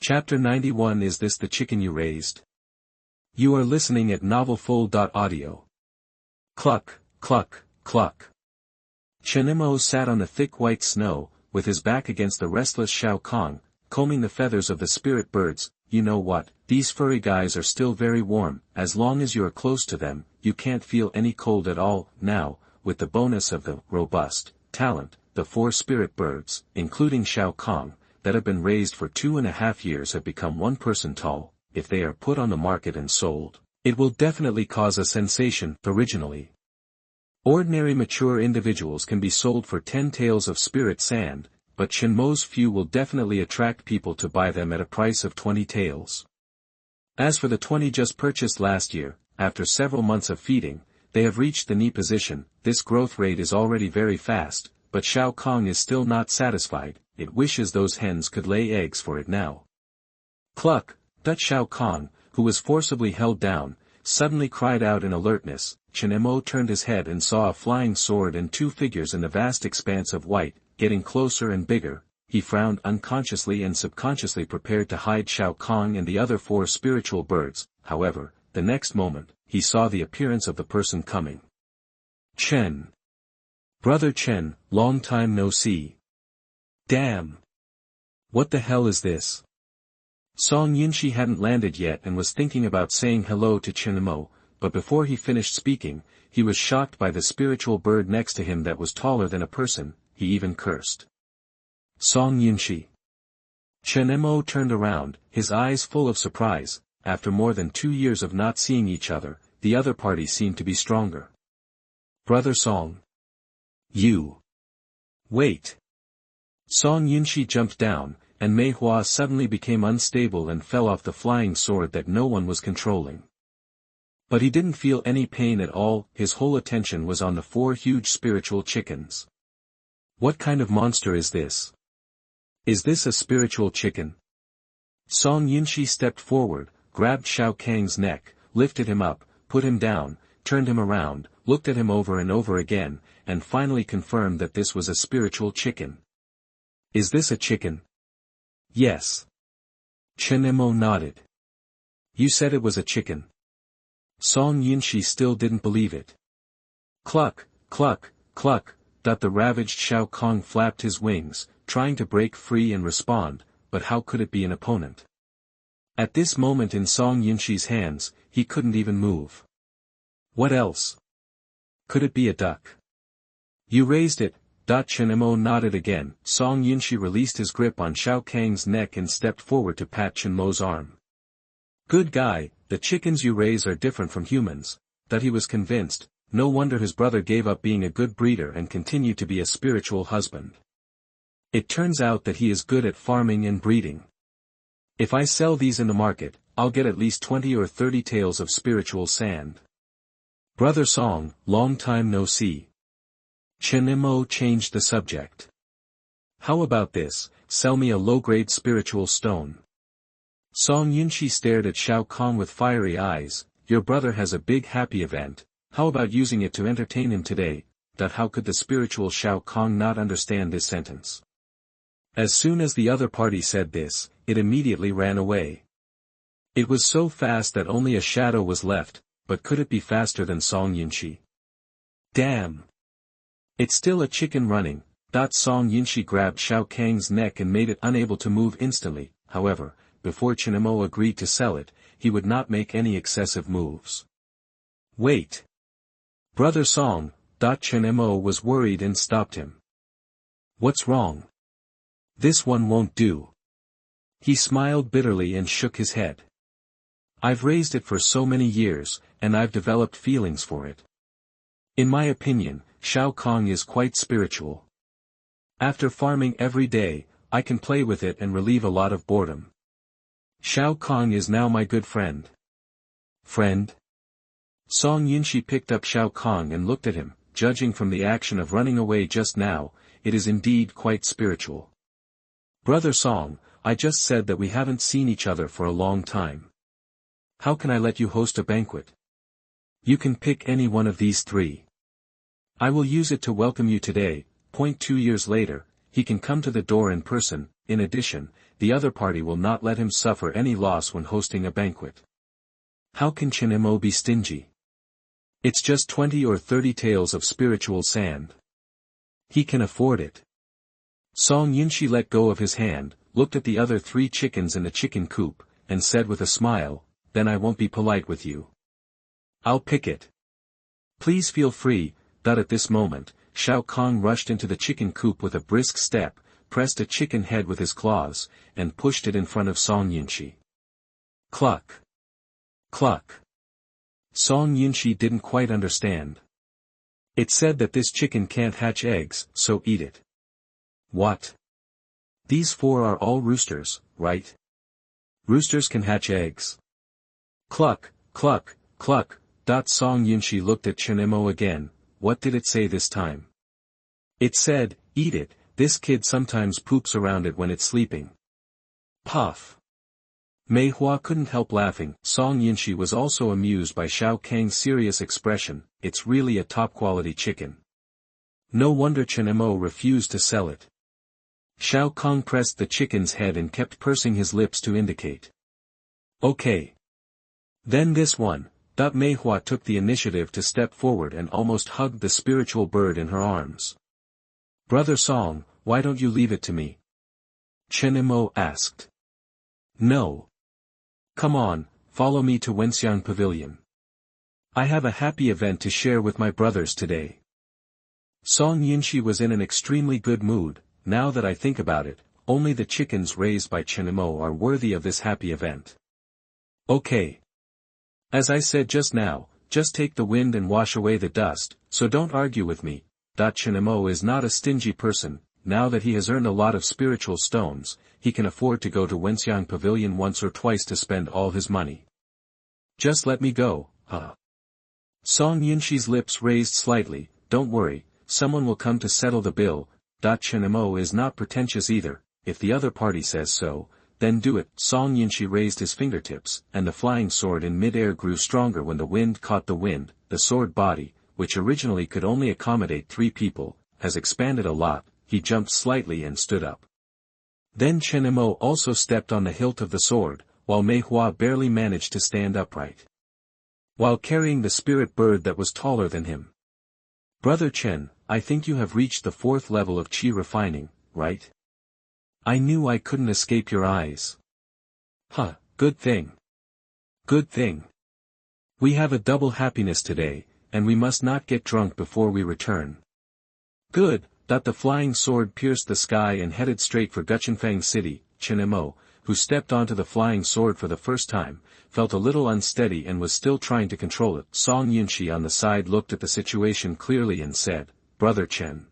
Chapter 91. Is this the chicken you raised? You are listening at novelfull.audio. Cluck, cluck, cluck. Chen Mo sat on the thick white snow, with his back against the restless Shao Kong, combing the feathers of the spirit birds. You know what, these furry guys are still very warm. As long as you are close to them, you can't feel any cold at all. Now, with the bonus of the robust talent, the 4 spirit birds, including Shao Kong, that have been raised for 2.5 years have become 1 person tall. If they are put on the market and sold, it will definitely cause a sensation. Originally, ordinary mature individuals can be sold for 10 taels of spirit sand, but Chen Mo's few will definitely attract people to buy them at a price of 20 taels. As for the 20 just purchased last year, after several months of feeding, they have reached the knee position. This growth rate is already very fast, but Shao Kong is still not satisfied. It wishes those hens could lay eggs for it now. Cluck! Shao Kong, who was forcibly held down, suddenly cried out in alertness. Chen Mo turned his head and saw a flying sword and 2 figures in the vast expanse of white, getting closer and bigger. He frowned unconsciously and subconsciously prepared to hide Shao Kong and the other 4 spiritual birds. However, the next moment, he saw the appearance of the person coming. Chen. Brother Chen, long time no see. Damn. What the hell is this? Song Yinshi hadn't landed yet and was thinking about saying hello to Chen Mo, but before he finished speaking, he was shocked by the spiritual bird next to him that was taller than a person. He even cursed. Song Yinshi. Chen Mo turned around, his eyes full of surprise. After more than 2 years of not seeing each other, the other party seemed to be stronger. Brother Song. You. Wait. Song Yinshi jumped down, and Mei Hua suddenly became unstable and fell off the flying sword that no one was controlling. But he didn't feel any pain at all. His whole attention was on the 4 huge spiritual chickens. What kind of monster is this? Is this a spiritual chicken? Song Yinshi stepped forward, grabbed Shao Kang's neck, lifted him up, put him down, turned him around, looked at him over and over again, and finally confirmed that this was a spiritual chicken. Is this a chicken? Yes. Chen Mo nodded. You said it was a chicken. Song Yinshi still didn't believe it. Cluck, cluck, cluck. The ravaged Shao Kong flapped his wings, trying to break free and respond, but how could it be an opponent? At this moment in Song Yinshi's hands, he couldn't even move. What else? Could it be a duck? You raised it. Chen Mo nodded again. Song Yinshi released his grip on Shao Kang's neck and stepped forward to pat Chen Mo's arm. Good guy, the chickens you raise are different from humans. He was convinced. No wonder his brother gave up being a good breeder and continued to be a spiritual husband. It turns out that he is good at farming and breeding. If I sell these in the market, I'll get at least 20 or 30 taels of spiritual sand. Brother Song, long time no see. Chen Mo changed the subject. How about this, sell me a low-grade spiritual stone. Song Yinshi stared at Shao Kong with fiery eyes. Your brother has a big happy event. How about using it to entertain him today? How could the spiritual Shao Kong not understand this sentence? As soon as the other party said this, it immediately ran away. It was so fast that only a shadow was left, but could it be faster than Song Yinshi? Damn! It's still a chicken running. Song Yinshi grabbed Shao Kang's neck and made it unable to move instantly. However, before Chen Mo agreed to sell it, he would not make any excessive moves. Wait! Brother Song. Chen Mo was worried and stopped him. What's wrong? This one won't do. He smiled bitterly and shook his head. I've raised it for so many years, and I've developed feelings for it. In my opinion, Shao Kong is quite spiritual. After farming every day, I can play with it and relieve a lot of boredom. Shao Kong is now my good friend. Friend? Song Yinshi picked up Shao Kong and looked at him. Judging from the action of running away just now, it is indeed quite spiritual. Brother Song, I just said that we haven't seen each other for a long time. How can I let you host a banquet? You can pick any one of these 3. I will use it to welcome you today. 2 years later, he can come to the door in person. In addition, the other party will not let him suffer any loss when hosting a banquet. How can Chen Mo be stingy? It's just 20 or 30 taels of spiritual sand. He can afford it. Song Yunshi let go of his hand, looked at the other 3 chickens in the chicken coop, and said with a smile, "Then I won't be polite with you. I'll pick it. Please feel free." At this moment, Shao Kong rushed into the chicken coop with a brisk step, pressed a chicken head with his claws, and pushed it in front of Song Yunshi. Cluck. Cluck. Song Yunshi didn't quite understand. It said that this chicken can't hatch eggs, so eat it. What? These 4 are all roosters, right? Roosters can hatch eggs. Cluck, cluck, cluck. Song Yunshi looked at Chen Mo again. What did it say this time? It said, "Eat it, this kid sometimes poops around it when it's sleeping." Puff. Mei Hua couldn't help laughing. Song Yunshi was also amused by Shao Kang's serious expression. It's really a top-quality chicken. No wonder Chen Mo refused to sell it. Shao Kang pressed the chicken's head and kept pursing his lips to indicate. Okay. Then this one. Mei Hua took the initiative to step forward and almost hugged the spiritual bird in her arms. "Brother Song, why don't you leave it to me?" Chen Mo asked. "No. Come on, follow me to Wenxiang Pavilion. I have a happy event to share with my brothers today." Song Yunshi was in an extremely good mood. Now that I think about it, only the chickens raised by Chen Mo are worthy of this happy event. Okay. As I said just now, just take the wind and wash away the dust, so don't argue with me. Chen Mo is not a stingy person. Now that he has earned a lot of spiritual stones, he can afford to go to Wenxiang Pavilion once or twice to spend all his money. Just let me go, huh? Song Yunshi's lips raised slightly. Don't worry, someone will come to settle the bill. Chen Mo is not pretentious either. If the other party says so, then do it. Song Yunshi raised his fingertips, and the flying sword in mid-air grew stronger when the wind caught the wind. The sword body, which originally could only accommodate 3 people, has expanded a lot. He jumped slightly and stood up. Then Chen Mo also stepped on the hilt of the sword, while Mei Hua barely managed to stand upright, while carrying the spirit bird that was taller than him. "Brother Chen, I think you have reached the 4th level of qi refining, right? I knew I couldn't escape your eyes." "Huh, good thing. Good thing. We have a double happiness today, and we must not get drunk before we return." "Good." The flying sword pierced the sky and headed straight for Guchenfang City. Chen Mo, who stepped onto the flying sword for the first time, felt a little unsteady and was still trying to control it. Song Yunshi on the side looked at the situation clearly and said, "Brother Chen,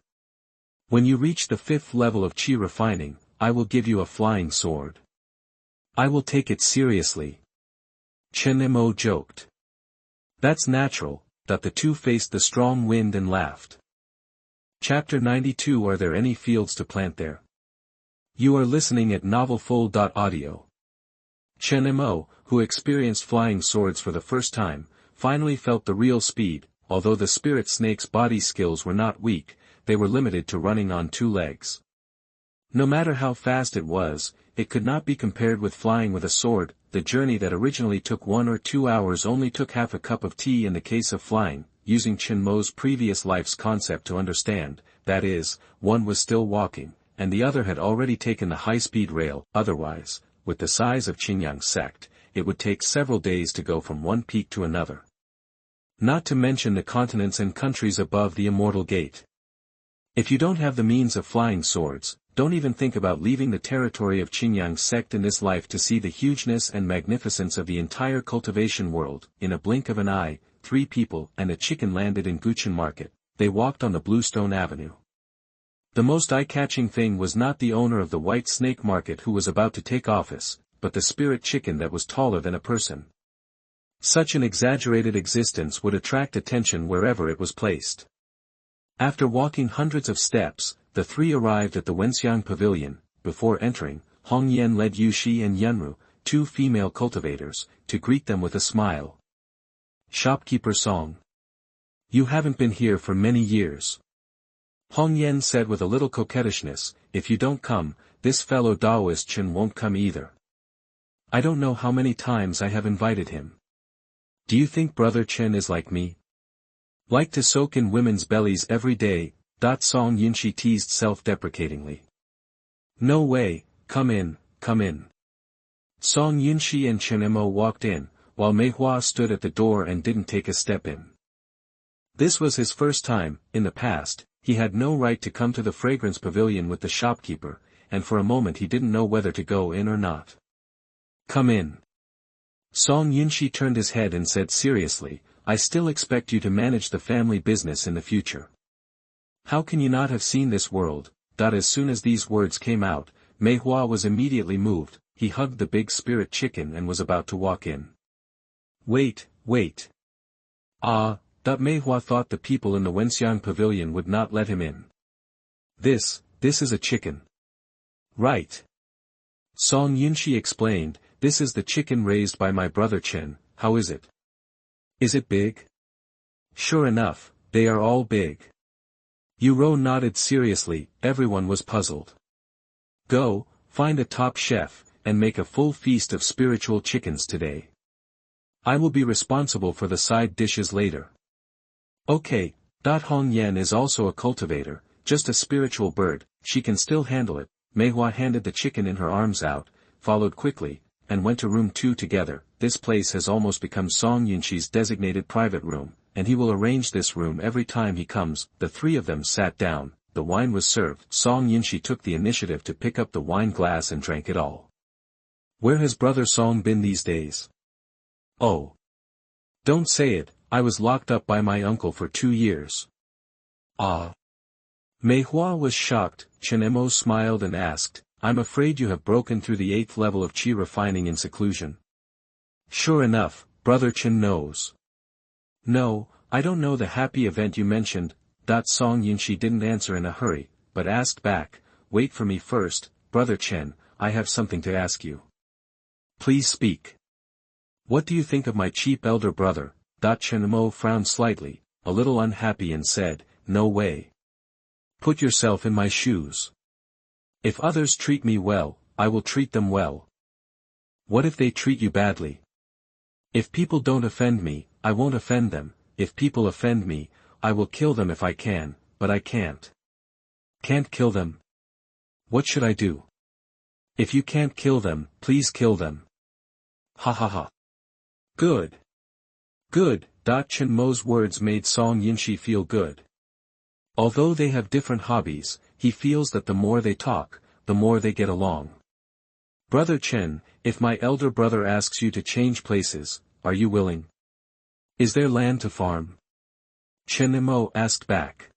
when you reach the 5th level of qi refining, I will give you a flying sword. I will take it seriously." Chen Mo joked. "That's natural." The 2 faced the strong wind and laughed. Chapter 92. Are there any fields to plant there? You are listening at novelfull.audio. Chen Mo, who experienced flying swords for the first time, finally felt the real speed. Although the spirit snake's body skills were not weak, they were limited to running on 2 legs. No matter how fast it was, it could not be compared with flying with a sword. The journey that originally took 1 or 2 hours only took half a cup of tea in the case of flying. Using Chen Mo's previous life's concept to understand, that is, one was still walking, and the other had already taken the high-speed rail. Otherwise, with the size of Qingyang's sect, it would take several days to go from one peak to another. Not to mention the continents and countries above the Immortal Gate. If you don't have the means of flying swords, don't even think about leaving the territory of Qingyang's sect in this life to see the hugeness and magnificence of the entire cultivation world. In a blink of an eye, 3 people and a chicken landed in Guchen Market. They walked on the Bluestone Avenue. The most eye-catching thing was not the owner of the White Snake Market who was about to take office, but the spirit chicken that was taller than a person. Such an exaggerated existence would attract attention wherever it was placed. After walking hundreds of steps, the 3 arrived at the Wenxiang Pavilion. Before entering, Hong Yan led Yu Shi and Yunru, 2 female cultivators, to greet them with a smile. "Shopkeeper Song. You haven't been here for many years." Hong Yan said with a little coquettishness. "If you don't come, this fellow Taoist Chen won't come either. I don't know how many times I have invited him. Do you think brother Chen is like me? Like to soak in women's bellies every day? Song Yunshi teased self-deprecatingly. No way, come in, come in. Song Yunshi and Chen Mo walked in, while Mei Hua stood at the door and didn't take a step in. This was his first time. In the past, he had no right to come to the fragrance pavilion with the shopkeeper, and for a moment he didn't know whether to go in or not. Come in. Song Yunshi turned his head and said seriously, I still expect you to manage the family business in the future. How can you not have seen this world? As soon as these words came out, Mei Hua was immediately moved. He hugged the big spirit chicken and was about to walk in. Wait. Mei Hua thought the people in the Wenxiang pavilion would not let him in. This is a chicken. Right. Song Yunshi explained, this is the chicken raised by my brother Chen. How is it? Is it big? Sure enough, they are all big. Yuro nodded seriously. Everyone was puzzled. Go, find a top chef, and make a full feast of spiritual chickens today. I will be responsible for the side dishes later. Okay. Hong Yan is also a cultivator, just a spiritual bird, she can still handle it. Mei Hua handed the chicken in her arms out, followed quickly, and went to room 2 together. This place has almost become Song Yunshi's designated private room, and he will arrange this room every time he comes. The three of them sat down, the wine was served. Song Yunshi took the initiative to pick up the wine glass and drank it all. Where has brother Song been these days? Oh. Don't say it, I was locked up by my uncle for 2 years. Ah. Mei Hua was shocked. Chen Mo smiled and asked, I'm afraid you have broken through the 8th level of qi refining in seclusion. Sure enough, brother Chen knows. No, I don't know the happy event you mentioned. Song Yunshi didn't answer in a hurry, but asked back, wait for me first, brother Chen, I have something to ask you. Please speak. What do you think of my cheap elder brother? Chen Mo frowned slightly, a little unhappy and said, no way. Put yourself in my shoes. If others treat me well, I will treat them well. What if they treat you badly? If people don't offend me, I won't offend them. If people offend me, I will kill them if I can, but I can't. Can't kill them? What should I do? If you can't kill them, please kill them. Ha ha ha. Good. Good. Chen Mo's words made Song Yunshi feel good. Although they have different hobbies, he feels that the more they talk, the more they get along. Brother Chen, if my elder brother asks you to change places, are you willing? Is there land to farm? Chen Mo asked back.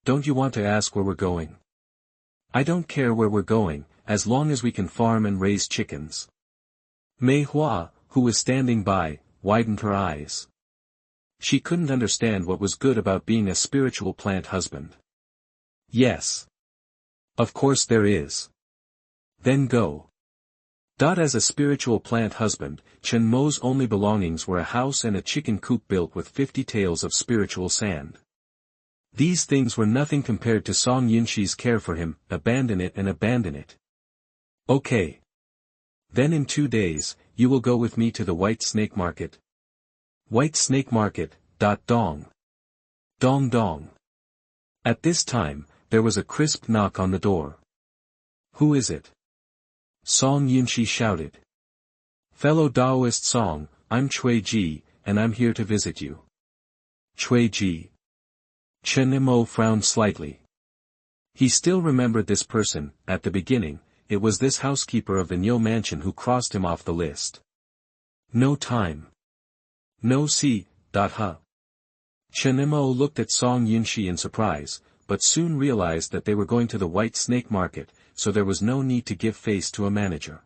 Don't you want to ask where we're going? I don't care where we're going, as long as we can farm and raise chickens. Mei Hua, who was standing by, widened her eyes. She couldn't understand what was good about being a spiritual plant husband. Yes. Of course there is. Then go. As a spiritual plant husband, Chen Mo's only belongings were a house and a chicken coop built with 50 taels of spiritual sand. These things were nothing compared to Song Yunshi's care for him. Abandon it and abandon it. Okay. Then in 2 days, you will go with me to the White Snake Market. White Snake Market. Dong. Dong dong. At this time, there was a crisp knock on the door. Who is it? Song Yunshi shouted. Fellow Taoist Song, I'm Cui Ji, and I'm here to visit you. Cui Ji. Chen Mo frowned slightly. He still remembered this person. At the beginning, it was this housekeeper of the Niu mansion who crossed him off the list. No time. No see. Chen Mo looked at Song Yunshi in surprise, but soon realized that they were going to the White Snake Market, so there was no need to give face to a manager.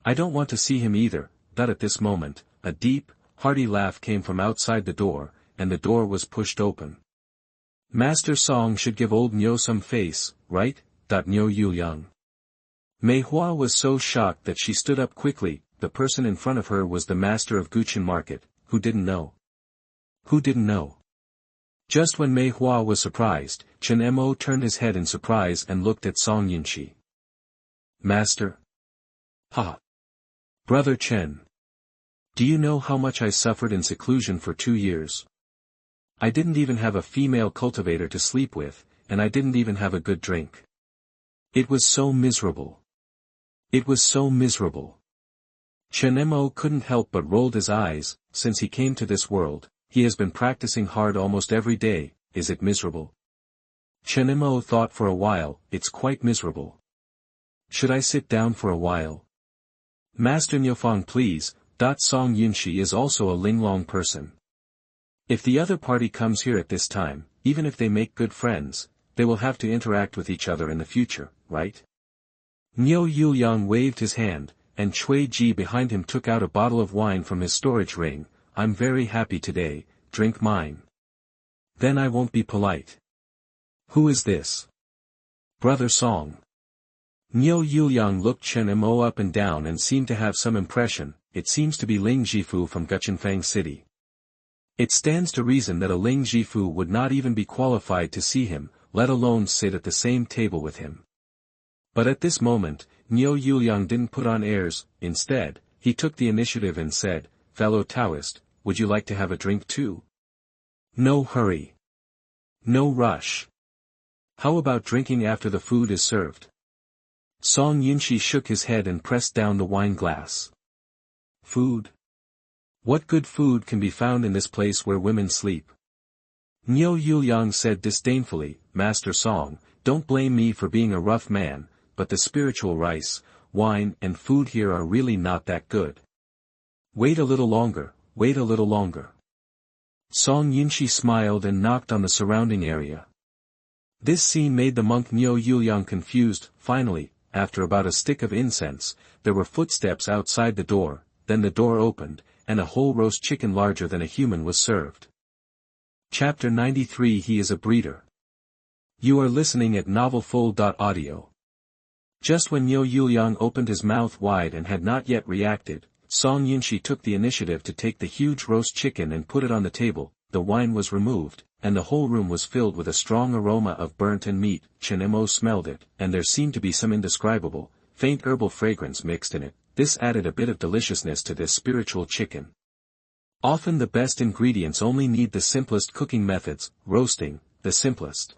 I don't want to see him either. At this moment, a deep, hearty laugh came from outside the door, and the door was pushed open. Master Song should give old Niu some face, right? Niu Youyang. Mei Hua was so shocked that she stood up quickly. The person in front of her was the master of Guchen Market, who didn't know. Who didn't know? Just when Mei Hua was surprised, Chen Mo turned his head in surprise and looked at Song Yunshi. Master? Ha! Brother Chen. Do you know how much I suffered in seclusion for 2 years? I didn't even have a female cultivator to sleep with, and I didn't even have a good drink. It was so miserable. It was so miserable. Chen Mo couldn't help but rolled his eyes. Since he came to this world, he has been practicing hard almost every day. Is it miserable? Chen Mo thought for a while. It's quite miserable. Should I sit down for a while? Master Niufang, please. Song Yunshi is also a Linglong person. If the other party comes here at this time, even if they make good friends, they will have to interact with each other in the future, right? Niu Yuliang waved his hand, and Cui Ji behind him took out a bottle of wine from his storage ring. I'm very happy today, drink mine. Then I won't be polite. Who is this? Brother Song. Niu Yuliang looked Chen Mo up and down and seemed to have some impression. It seems to be Ling Jifu from Guchenfang City. It stands to reason that a Ling Jifu would not even be qualified to see him, let alone sit at the same table with him. But at this moment, Niu Yuliang didn't put on airs. Instead, he took the initiative and said, fellow Taoist, would you like to have a drink too? No hurry. No rush. How about drinking after the food is served? Song Yunshi shook his head and pressed down the wine glass. Food? What good food can be found in this place where women sleep? Niu Yuliang said disdainfully, Master Song, don't blame me for being a rough man, but the spiritual rice, wine and food here are really not that good. Wait a little longer, wait a little longer. Song Yunshi smiled and knocked on the surrounding area. This scene made the monk Niu Yuliang confused. Finally, after about a stick of incense, there were footsteps outside the door, then the door opened, and a whole roast chicken larger than a human was served. Chapter 93 He is a breeder. You are listening at novelfull.audio. Just when Niu Yuliang opened his mouth wide and had not yet reacted, Song Yunshi took the initiative to take the huge roast chicken and put it on the table. The wine was removed, and the whole room was filled with a strong aroma of burnt and meat. Chen Mo smelled it, and there seemed to be some indescribable, faint herbal fragrance mixed in it. This added a bit of deliciousness to this spiritual chicken. Often the best ingredients only need the simplest cooking methods, roasting, the simplest,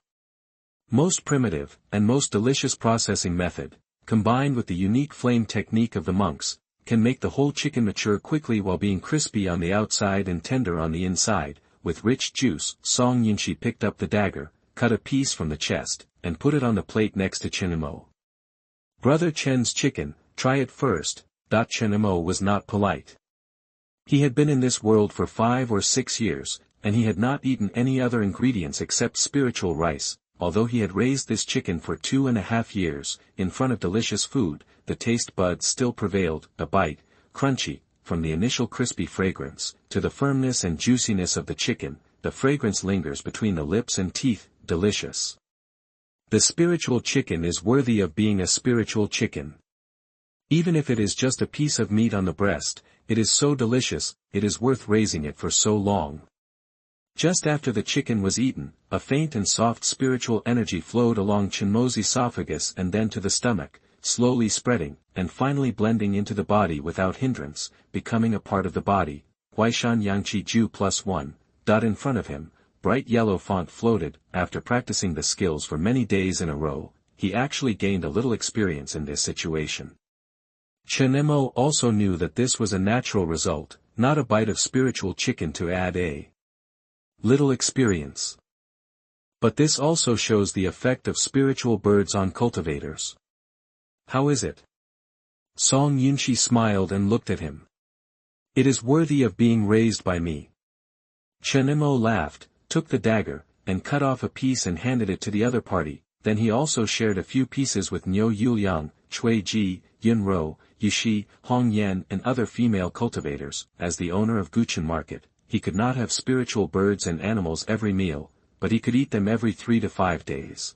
most primitive, and most delicious processing method, combined with the unique flame technique of the monks, can make the whole chicken mature quickly while being crispy on the outside and tender on the inside. With rich juice, Song Yunshi picked up the dagger, cut a piece from the chest, and put it on the plate next to Chen Mo. Brother Chen's chicken, try it first. Chen Mo was not polite. He had been in this world for 5 or 6 years, and he had not eaten any other ingredients except spiritual rice. Although he had raised this chicken for 2.5 years, in front of delicious food, the taste buds still prevailed. A bite, crunchy, from the initial crispy fragrance, to the firmness and juiciness of the chicken, the fragrance lingers between the lips and teeth, delicious. The spiritual chicken is worthy of being a spiritual chicken. Even if it is just a piece of meat on the breast, it is so delicious, it is worth raising it for so long. Just after the chicken was eaten, a faint and soft spiritual energy flowed along Chen Mo's esophagus and then to the stomach, slowly spreading, and finally blending into the body without hindrance, becoming a part of the body. Huaishan Yangqi Ju +1. In front of him, bright yellow font floated. After practicing the skills for many days in a row, he actually gained a little experience in this situation. Chen Mo also knew that this was a natural result, not a bite of spiritual chicken to add a little experience. But this also shows the effect of spiritual birds on cultivators. How is it? Song Yunshi smiled and looked at him. It is worthy of being raised by me. Chen Mo laughed, took the dagger, and cut off a piece and handed it to the other party. Then he also shared a few pieces with Niu Yuliang, Cui Ji, Yun Ro, Yushi, Hong Yan and other female cultivators. As the owner of Guchen Market, he could not have spiritual birds and animals every meal, but he could eat them every 3 to 5 days.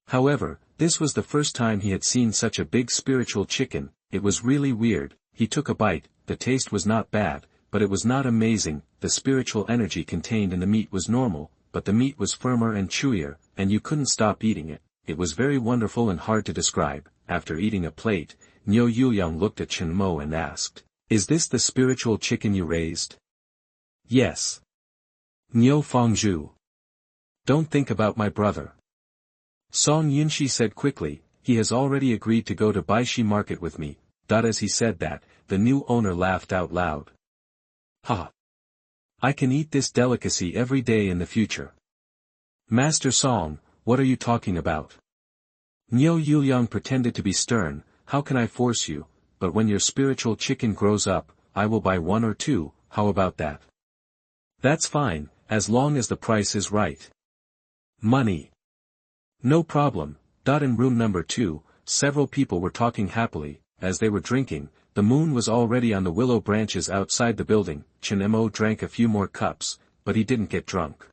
However, this was the first time he had seen such a big spiritual chicken. It was really weird. He took a bite. The taste was not bad, but it was not amazing. The spiritual energy contained in the meat was normal, but the meat was firmer and chewier, and you couldn't stop eating it. It was very wonderful and hard to describe. after eating a plate, Niu Yuliang looked at Chen Mo and asked, "Is this the spiritual chicken you raised?" "Yes." "Niu Fangzhu. Don't think about my brother." Song Yunshi said quickly, "He has already agreed to go to Baishi market with me." As he said that, the new owner laughed out loud. "Ha! I can eat this delicacy every day in the future." "Master Song, what are you talking about?" Niu Yuliang pretended to be stern. "How can I force you, but when your spiritual chicken grows up, I will buy one or two, how about that?" "That's fine, as long as the price is right." "Money. No problem." In room number 2, several people were talking happily. As they were drinking, the moon was already on the willow branches outside the building. Chen Mo drank a few more cups, but he didn't get drunk.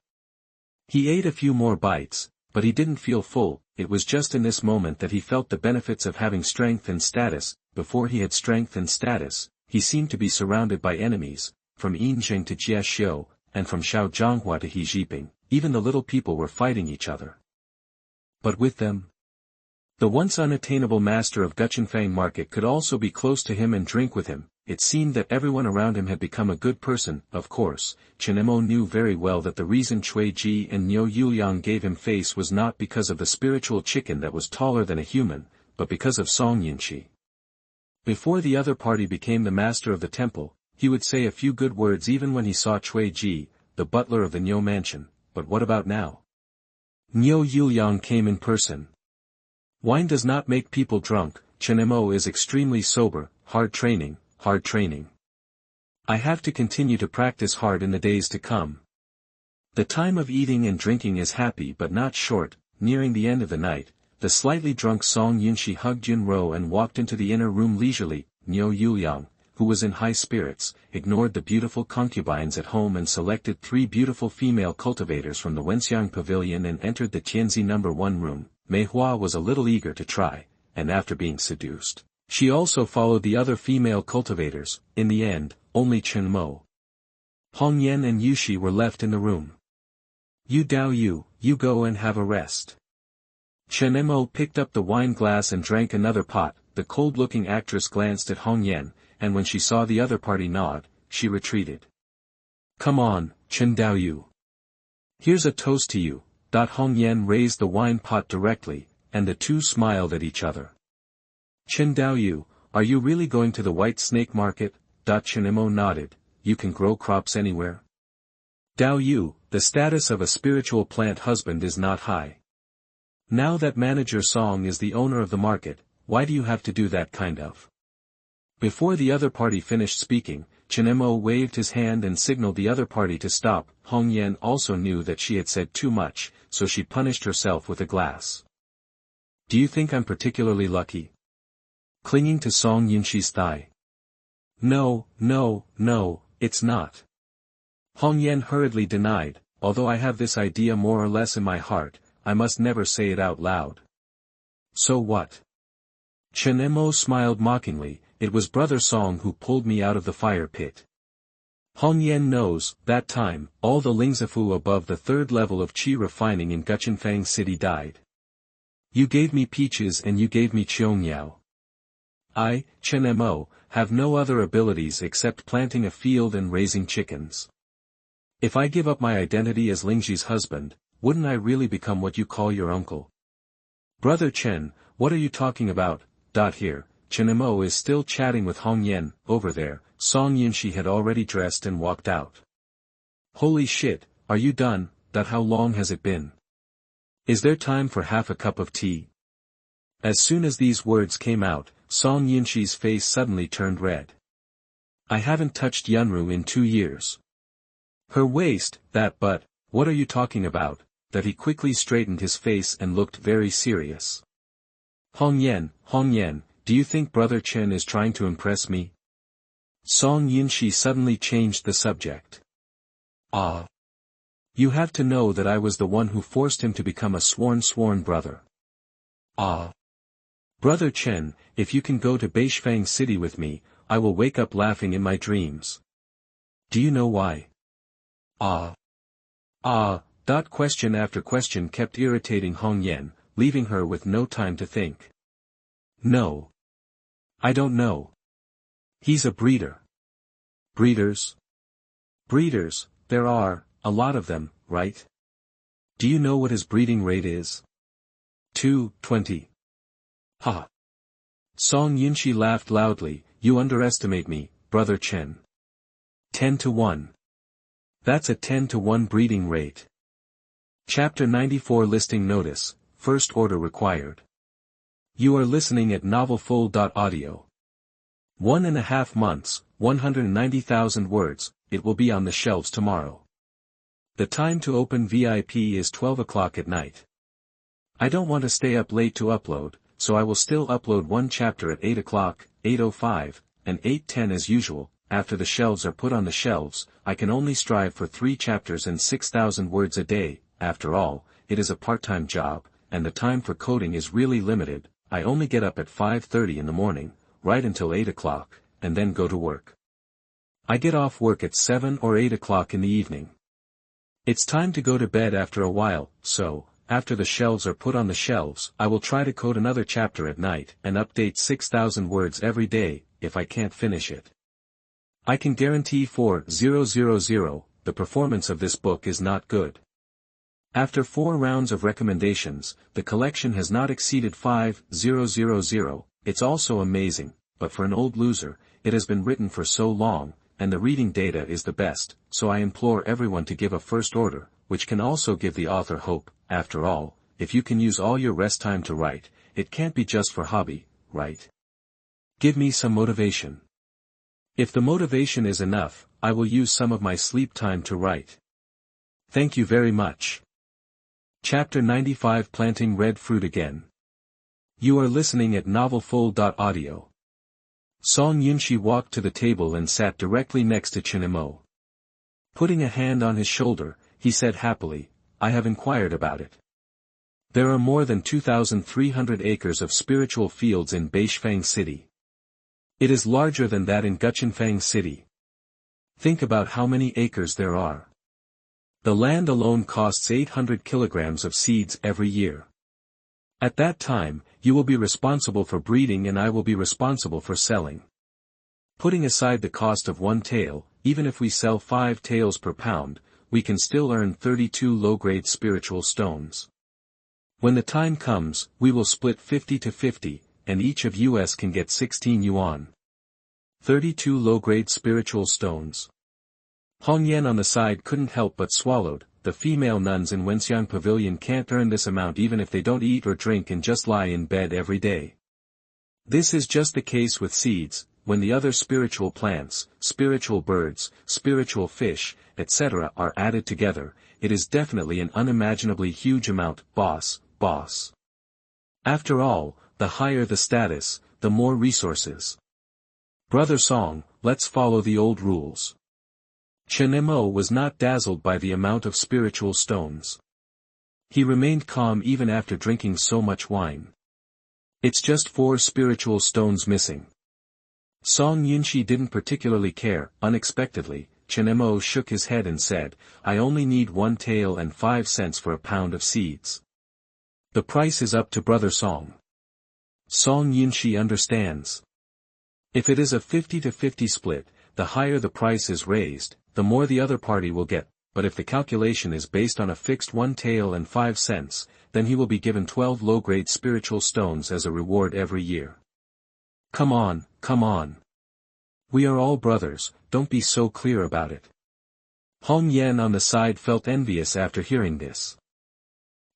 He ate a few more bites, but he didn't feel full. It was just in this moment that he felt the benefits of having strength and status. Before he had strength and status, he seemed to be surrounded by enemies, from Yinzheng to Jie Xiu, and from Shao Zhanghua to He Jiping. Even the little people were fighting each other. But with them, the once unattainable master of Guchenfang market could also be close to him and drink with him. It seemed that everyone around him had become a good person. Of course, Chen Mo knew very well that the reason Cui Ji and Niu Yuliang gave him face was not because of the spiritual chicken that was taller than a human, but because of Song Yunshi. Before the other party became the master of the temple, he would say a few good words even when he saw Cui Ji, the butler of the Niu mansion. But what about now? Niu Yuliang came in person. Wine does not make people drunk. Chen Mo is extremely sober. Hard training. I have to continue to practice hard in the days to come. The time of eating and drinking is happy but not short. Nearing the end of the night, the slightly drunk Song Yunshi hugged Junro and walked into the inner room leisurely. Niu Yuliang, who was in high spirits, ignored the beautiful concubines at home and selected 3 beautiful female cultivators from the Wenxiang pavilion and entered the Tianzi No. 1 room. Mei Hua was a little eager to try, and after being seduced, she also followed the other female cultivators. In the end, only Chen Mo, Hong Yan and Yushi were left in the room. "You Dao you go and have a rest." Chen Mo picked up the wine glass and drank another pot. The cold-looking actress glanced at Hong Yan, and when she saw the other party nod, she retreated. "Come on, Chen Dao Yu. Here's a toast to you." Hong Yan raised the wine pot directly, and the two smiled at each other. "Chen Dao Yu, are you really going to the White Snake Market?" Chen Mo nodded. "You can grow crops anywhere." "Dao Yu, the status of a spiritual plant husband is not high. Now that Manager Song is the owner of the market, why do you have to do that kind of?" Before the other party finished speaking, Chen Mo waved his hand and signaled the other party to stop. Hong Yan also knew that she had said too much, so she punished herself with a glass. "Do you think I'm particularly lucky?" Clinging to Song Yunshi's thigh. No, it's not." Hong Yan hurriedly denied, "Although I have this idea more or less in my heart, I must never say it out loud." "So what?" Chen Mo smiled mockingly. "It was Brother Song who pulled me out of the fire pit. Hong Yan knows. That time, all the Lingzifu above the 3rd level of Qi refining in Guchenfang City died. You gave me peaches and you gave me Qiangyao. I, Chen Mo, have no other abilities except planting a field and raising chickens. If I give up my identity as Lingji's husband, wouldn't I really become what you call your uncle?" "Brother Chen, what are you talking about?" Here, Chen Mo is still chatting with Hong Yan. Over there, Song Yunshi had already dressed and walked out. "Holy shit, are you done? How long has it been? Is there time for half a cup of tea?" As soon as these words came out, Song Yunshi's face suddenly turned red. "I haven't touched Yunru in 2 years. Her waist, but, what are you talking about?" He quickly straightened his face and looked very serious. Hong Yan, do you think Brother Chen is trying to impress me?" Song Yunshi suddenly changed the subject. "Ah. You have to know that I was the one who forced him to become a sworn brother." "Ah. Brother Chen, if you can go to Beishfang City with me, I will wake up laughing in my dreams. Do you know why?" "Ah. Question after question kept irritating Hong Yan, leaving her with no time to think. No. I don't know. He's a breeder. Breeders? Breeders, there are, a lot of them, right? Do you know what his breeding rate is? 220. Ha. Song Yunshi laughed loudly. You underestimate me, brother Chen. 10 to 1. That's a 10 to 1 breeding rate. Chapter 94 Listing Notice, First Order Required. You are listening at novelfull.audio. 1.5 months, 190,000 words, it will be on the shelves tomorrow. The time to open VIP is 12 o'clock at night. I don't want to stay up late to upload, so I will still upload one chapter at 8 o'clock, 8:05, and 8:10 as usual. After the shelves are put on the shelves, I can only strive for 3 chapters and 6,000 words a day. After all, it is a part-time job, and the time for coding is really limited. I only get up at 5:30 in the morning, write until 8 o'clock, and then go to work. I get off work at 7 or 8 o'clock in the evening. It's time to go to bed after a while, so, after the shelves are put on the shelves, I will try to code another chapter at night and update 6,000 words every day. If I can't finish it, I can guarantee 4000, the performance of this book is not good. After 4 rounds of recommendations, the collection has not exceeded 5000. It's also amazing, but for an old loser, it has been written for so long, and the reading data is the best, so I implore everyone to give a first order, which can also give the author hope. After all, if you can use all your rest time to write, it can't be just for hobby, right? Give me some motivation. If the motivation is enough, I will use some of my sleep time to write. Thank you very much. Chapter 95 Planting Red Fruit Again. You are listening at novelfull.audio. Song Yunshi walked to the table and sat directly next to Chen Mo. Putting a hand on his shoulder, he said happily, I have inquired about it. There are more than 2,300 acres of spiritual fields in Beishfang City. It is larger than that in Guchenfang City. Think about how many acres there are. The land alone costs 800 kilograms of seeds every year. At that time, you will be responsible for breeding and I will be responsible for selling. Putting aside the cost of one tail, even if we sell 5 tails per pound, we can still earn 32 low-grade spiritual stones. When the time comes, we will split 50 to 50, and each of us can get 16 yuan. 32 low-grade spiritual stones. Hong Yan on the side couldn't help but swallowed. The female nuns in Wenxiang Pavilion can't earn this amount even if they don't eat or drink and just lie in bed every day. This is just the case with seeds. When the other spiritual plants, spiritual birds, spiritual fish, etc. are added together, it is definitely an unimaginably huge amount. Boss. After all, the higher the status, the more resources. Brother Song, let's follow the old rules. Chen Mo was not dazzled by the amount of spiritual stones. He remained calm even after drinking so much wine. It's just 4 spiritual stones missing. Song Yunshi didn't particularly care. Unexpectedly, Chen Mo shook his head and said, I only need 1 tael and 5 cents for a pound of seeds. The price is up to Brother Song. Song Yunshi understands. If it is a 50 to 50 split, the higher the price is raised, the more the other party will get, but if the calculation is based on a fixed 1 tael and 5 cents, then he will be given 12 low-grade spiritual stones as a reward every year. Come on. We are all brothers, don't be so clear about it. Hong Yan on the side felt envious after hearing this.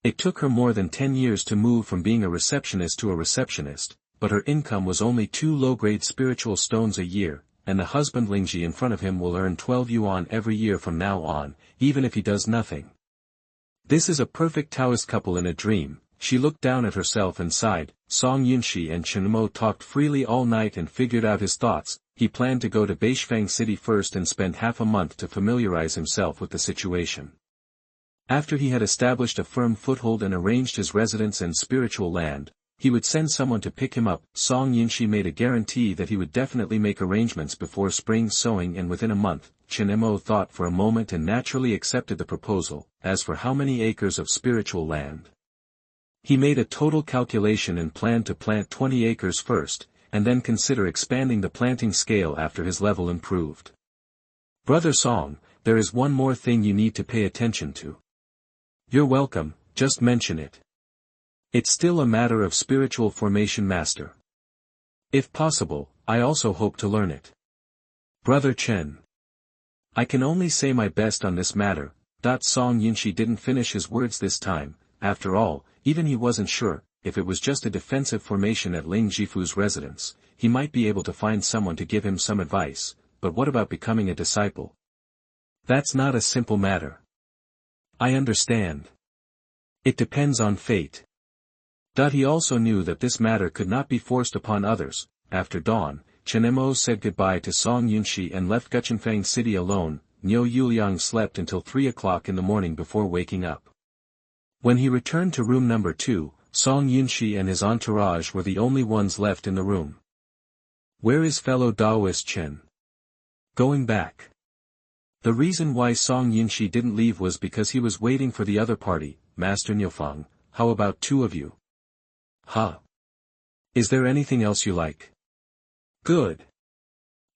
It took her more than 10 years to move from being a receptionist to a receptionist, but her income was only 2 low-grade spiritual stones a year, and the husband Lingji in front of him will earn 12 yuan every year from now on, even if he does nothing. This is a perfect Taoist couple in a dream. She looked down at herself and sighed. Song Yunshi and Chen Mo talked freely all night and figured out his thoughts. He planned to go to Beishfang City first and spend half a month to familiarize himself with the situation. After he had established a firm foothold and arranged his residence and spiritual land, he would send someone to pick him up. Song Yunshi made a guarantee that he would definitely make arrangements before spring sowing and within a month. Chen Mo thought for a moment and naturally accepted the proposal. As for how many acres of spiritual land, He made a total calculation and planned to plant 20 acres first, and then consider expanding the planting scale after his level improved. Brother Song, there is one more thing you need to pay attention to. You're welcome, just mention it. It's still a matter of spiritual formation, master. If possible, I also hope to learn it. Brother Chen. I can only say my best on this matter. Song Yunshi didn't finish his words this time. After all, even he wasn't sure, if it was just a defensive formation at Ling Jifu's residence, he might be able to find someone to give him some advice, but what about becoming a disciple? That's not a simple matter. I understand. It depends on fate. He also knew that this matter could not be forced upon others. After dawn, Chen Mo said goodbye to Song Yunshi and left Guchenfang City alone. Niu Yuliang slept until 3 o'clock in the morning before waking up. When he returned to room number 2, Song Yunshi and his entourage were the only ones left in the room. Where is fellow Taoist Chen? Going back. The reason why Song Yunshi didn't leave was because he was waiting for the other party. Master Niufang, how about 2 of you? Huh? Is there anything else you like? Good.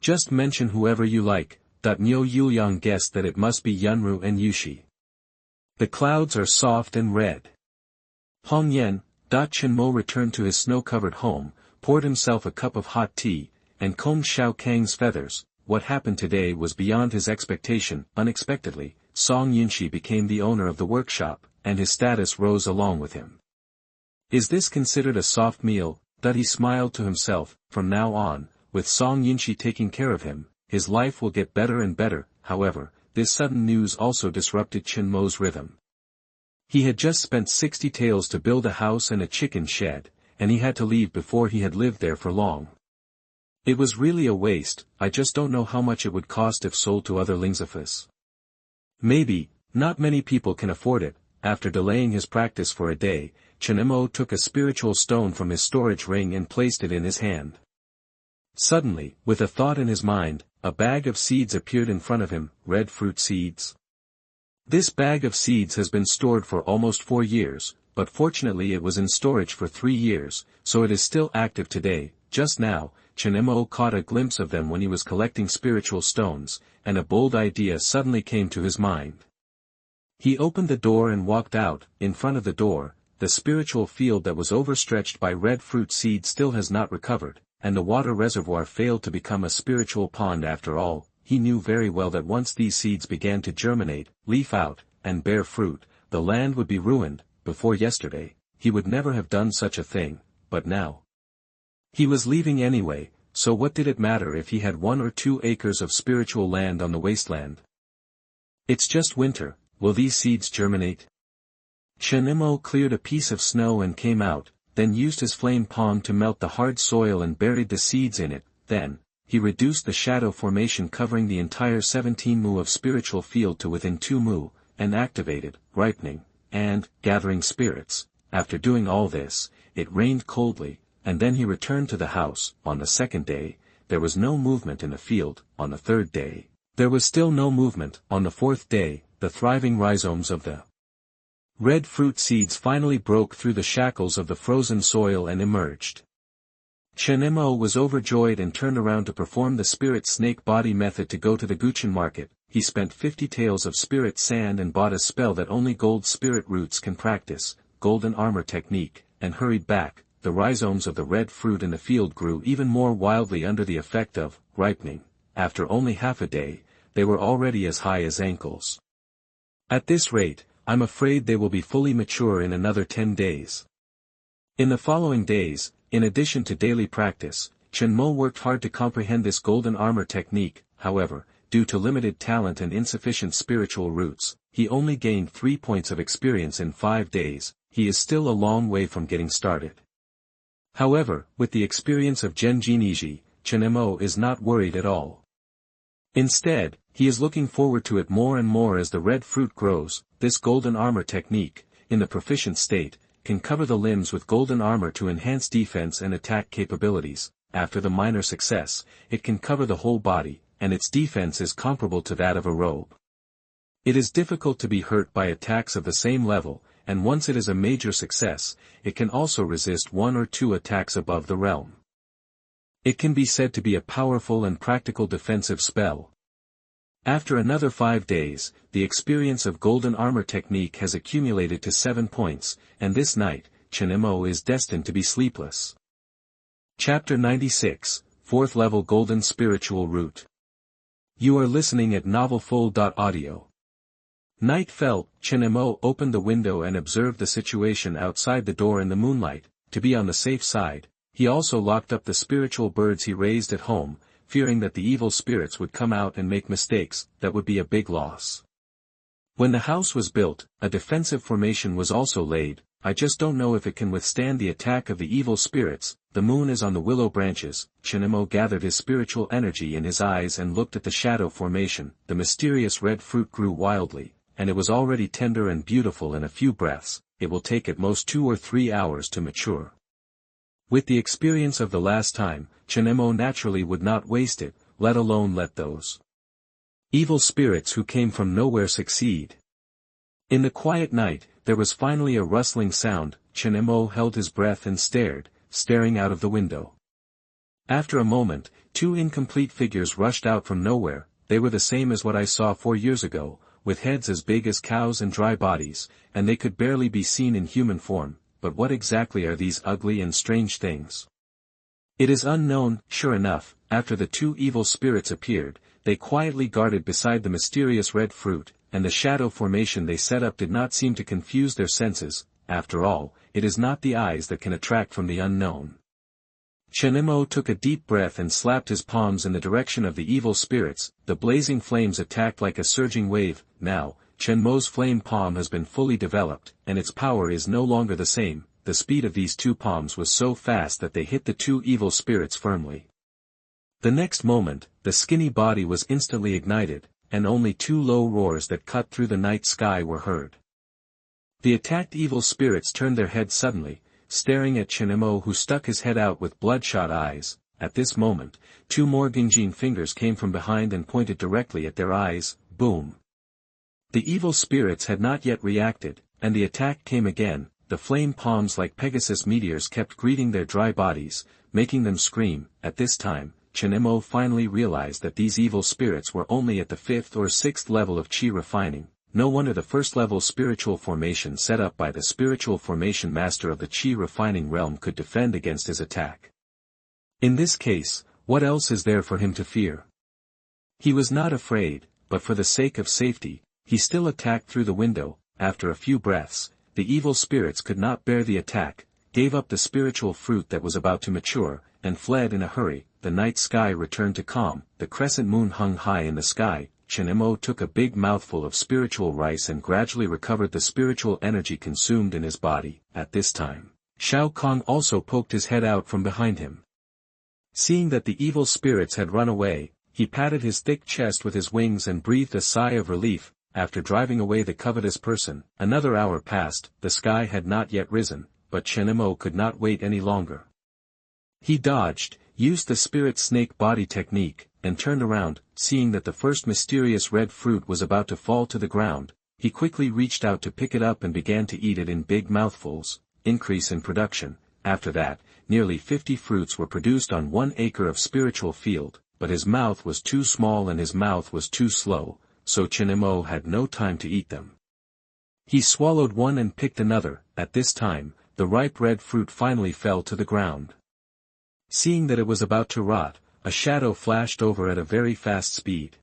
Just mention whoever you like. Niu Yuliang guessed that it must be Yunru and Yushi. The clouds are soft and red. Hong Yen. Chen Mo returned to his snow-covered home, poured himself a cup of hot tea, and combed Xiao Kang's feathers. What happened today was beyond his expectation. Unexpectedly, Song Yunshi became the owner of the workshop, and his status rose along with him. Is this considered a soft meal? He smiled to himself. From now on, with Song Yunshi taking care of him, his life will get better and better. However, this sudden news also disrupted Chen Mo's rhythm. He had just spent 60 taels to build a house and a chicken shed, and he had to leave before he had lived there for long. It was really a waste. I just don't know how much it would cost if sold to other Lingzifus. Maybe, not many people can afford it. After delaying his practice for a day, Chen Mo took a spiritual stone from his storage ring and placed it in his hand. Suddenly, with a thought in his mind, a bag of seeds appeared in front of him, red fruit seeds. This bag of seeds has been stored for almost 4 years, but fortunately it was in storage for 3 years, so it is still active today. Just now, Chen Mo caught a glimpse of them when he was collecting spiritual stones, and a bold idea suddenly came to his mind. He opened the door and walked out. In front of the door, the spiritual field that was overstretched by red fruit seeds still has not recovered, and the water reservoir failed to become a spiritual pond after all. He knew very well that once these seeds began to germinate, leaf out, and bear fruit, the land would be ruined. Before yesterday, he would never have done such a thing, but now. He was leaving anyway, so what did it matter if he had 1 or 2 acres of spiritual land on the wasteland? It's just winter. Will these seeds germinate? Chen Mo cleared a piece of snow and came out, then used his flame palm to melt the hard soil and buried the seeds in it. Then, he reduced the shadow formation covering the entire 17 mu of spiritual field to within 2 mu, and activated, ripening, and gathering spirits. After doing all this, it rained coldly, and then he returned to the house. On the 2nd day, there was no movement in the field. On the 3rd day, there was still no movement. On the 4th day, the thriving rhizomes of the red fruit seeds finally broke through the shackles of the frozen soil and emerged. Chen Mo was overjoyed and turned around to perform the spirit snake body method to go to the Guchen market. He spent 50 taels of spirit sand and bought a spell that only gold spirit roots can practice, golden armor technique, and hurried back. The rhizomes of the red fruit in the field grew even more wildly under the effect of ripening. After only half a day, they were already as high as ankles. At this rate, I'm afraid they will be fully mature in another 10 days. In the following days, in addition to daily practice, Chen Mo worked hard to comprehend this golden armor technique. However, due to limited talent and insufficient spiritual roots, he only gained 3 points of experience in 5 days. He is still a long way from getting started. However, with the experience of Genji Niji, Chen Mo is not worried at all. Instead, he is looking forward to it more and more as the red fruit grows. This golden armor technique, in the proficient state, can cover the limbs with golden armor to enhance defense and attack capabilities. After the minor success, it can cover the whole body, and its defense is comparable to that of a robe. It is difficult to be hurt by attacks of the same level, and once it is a major success, it can also resist 1 or 2 attacks above the realm. It can be said to be a powerful and practical defensive spell. After another 5 days, the experience of golden armor technique has accumulated to 7 points, and this night, Chen Mo is destined to be sleepless. Chapter 96, 4th Level Golden Spiritual Root. You are listening at novelfull.audio. Night fell. Chen Mo opened the window and observed the situation outside the door in the moonlight. To be on the safe side, he also locked up the spiritual birds he raised at home, fearing that the evil spirits would come out and make mistakes. That would be a big loss. When the house was built, a defensive formation was also laid. I just don't know if it can withstand the attack of the evil spirits. The moon is on the willow branches. Chen Mo gathered his spiritual energy in his eyes and looked at the shadow formation. The mysterious red fruit grew wildly, and it was already tender and beautiful in a few breaths. It will take at most 2 or 3 hours to mature. With the experience of the last time, Chen Mo naturally would not waste it, let alone let those evil spirits who came from nowhere succeed. In the quiet night, there was finally a rustling sound. Chen Mo held his breath and staring out of the window. After a moment, 2 incomplete figures rushed out from nowhere. They were the same as what I saw 4 years ago, with heads as big as cows and dry bodies, and they could barely be seen in human form. But what exactly are these ugly and strange things? It is unknown. Sure enough, after the 2 evil spirits appeared, they quietly guarded beside the mysterious red fruit, and the shadow formation they set up did not seem to confuse their senses. After all, it is not the eyes that can attract from the unknown. Chen Mo took a deep breath and slapped his palms in the direction of the evil spirits. The blazing flames attacked like a surging wave. Now, Chen Mo's flame palm has been fully developed, and its power is no longer the same. The speed of these 2 palms was so fast that they hit the 2 evil spirits firmly. The next moment, the skinny body was instantly ignited, and only 2 low roars that cut through the night sky were heard. The attacked evil spirits turned their heads suddenly, staring at Chen Mo, who stuck his head out with bloodshot eyes. At this moment, 2 more Gingjin fingers came from behind and pointed directly at their eyes. Boom! The evil spirits had not yet reacted, and the attack came again. The flame palms like Pegasus meteors kept greeting their dry bodies, making them scream. At this time, Chen Mo finally realized that these evil spirits were only at the 5th or 6th level of chi refining. No wonder the 1st level spiritual formation set up by the spiritual formation master of the chi refining realm could defend against his attack. In this case, what else is there for him to fear? He was not afraid, but for the sake of safety, he still attacked through the window. After a few breaths, the evil spirits could not bear the attack, gave up the spiritual fruit that was about to mature, and fled in a hurry. The night sky returned to calm. The crescent moon hung high in the sky. Chen Mo took a big mouthful of spiritual rice and gradually recovered the spiritual energy consumed in his body. At this time, Shao Kong also poked his head out from behind him. Seeing that the evil spirits had run away, he patted his thick chest with his wings and breathed a sigh of relief. After driving away the covetous person, another hour passed. The sky had not yet risen, but Chen Mo could not wait any longer. He dodged, used the spirit snake body technique, and turned around. Seeing that the first mysterious red fruit was about to fall to the ground, he quickly reached out to pick it up and began to eat it in big mouthfuls. Increase in production. After that, nearly 50 fruits were produced on 1 acre of spiritual field, but his mouth was too small and his mouth was too slow, so Chen Mo had no time to eat them. He swallowed one and picked another. At this time, the ripe red fruit finally fell to the ground. Seeing that it was about to rot, a shadow flashed over at a very fast speed.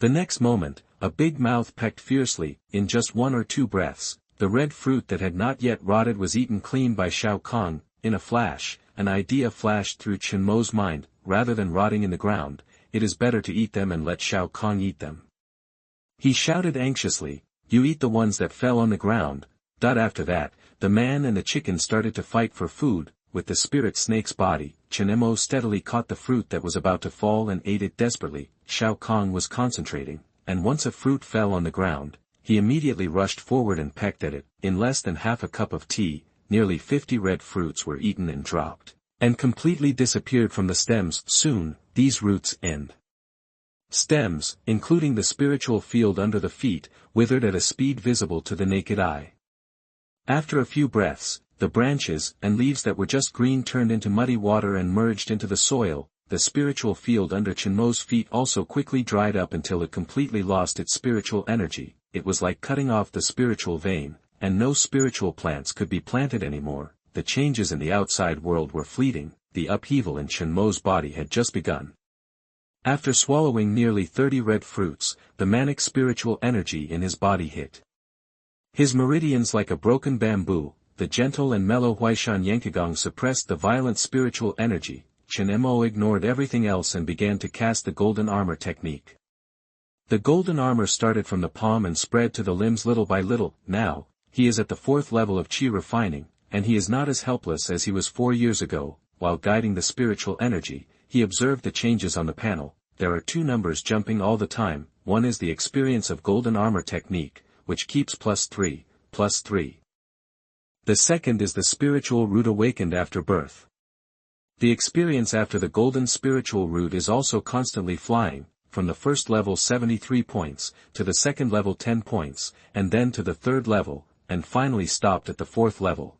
The next moment, a big mouth pecked fiercely. In just 1 or 2 breaths, the red fruit that had not yet rotted was eaten clean by Shao Kong. In a flash, an idea flashed through Chen Mo's mind. Rather than rotting in the ground, it is better to eat them and let Shao Kong eat them. He shouted anxiously, "You eat the ones that fell on the ground." After that, the man and the chicken started to fight for food. With the spirit snake's body, Chen Mo steadily caught the fruit that was about to fall and ate it desperately. Shao Kong was concentrating, and once a fruit fell on the ground, he immediately rushed forward and pecked at it. In less than half a cup of tea, nearly 50 red fruits were eaten and dropped, and completely disappeared from the stems. Soon, these roots and stems, including the spiritual field under the feet, withered at a speed visible to the naked eye. After a few breaths, the branches and leaves that were just green turned into muddy water and merged into the soil. The spiritual field under Chen Mo's feet also quickly dried up until it completely lost its spiritual energy. It was like cutting off the spiritual vein, and no spiritual plants could be planted anymore. The changes in the outside world were fleeting, the upheaval in Chen Mo's body had just begun. After swallowing nearly 30 red fruits, the manic spiritual energy in his body hit his meridians like a broken bamboo. The gentle and mellow Huaishan Yankigong suppressed the violent spiritual energy. Chen Mo ignored everything else and began to cast the golden armor technique. The golden armor started from the palm and spread to the limbs little by little. Now, he is at the 4th level of chi refining, and he is not as helpless as he was 4 years ago. While guiding the spiritual energy, he observed the changes on the panel. There are 2 numbers jumping all the time. One is the experience of golden armor technique, which keeps +3, +3. The second is the spiritual root awakened after birth. The experience after the golden spiritual root is also constantly flying, from the 1st level 73 points, to the 2nd level 10 points, and then to the 3rd level, and finally stopped at the 4th level.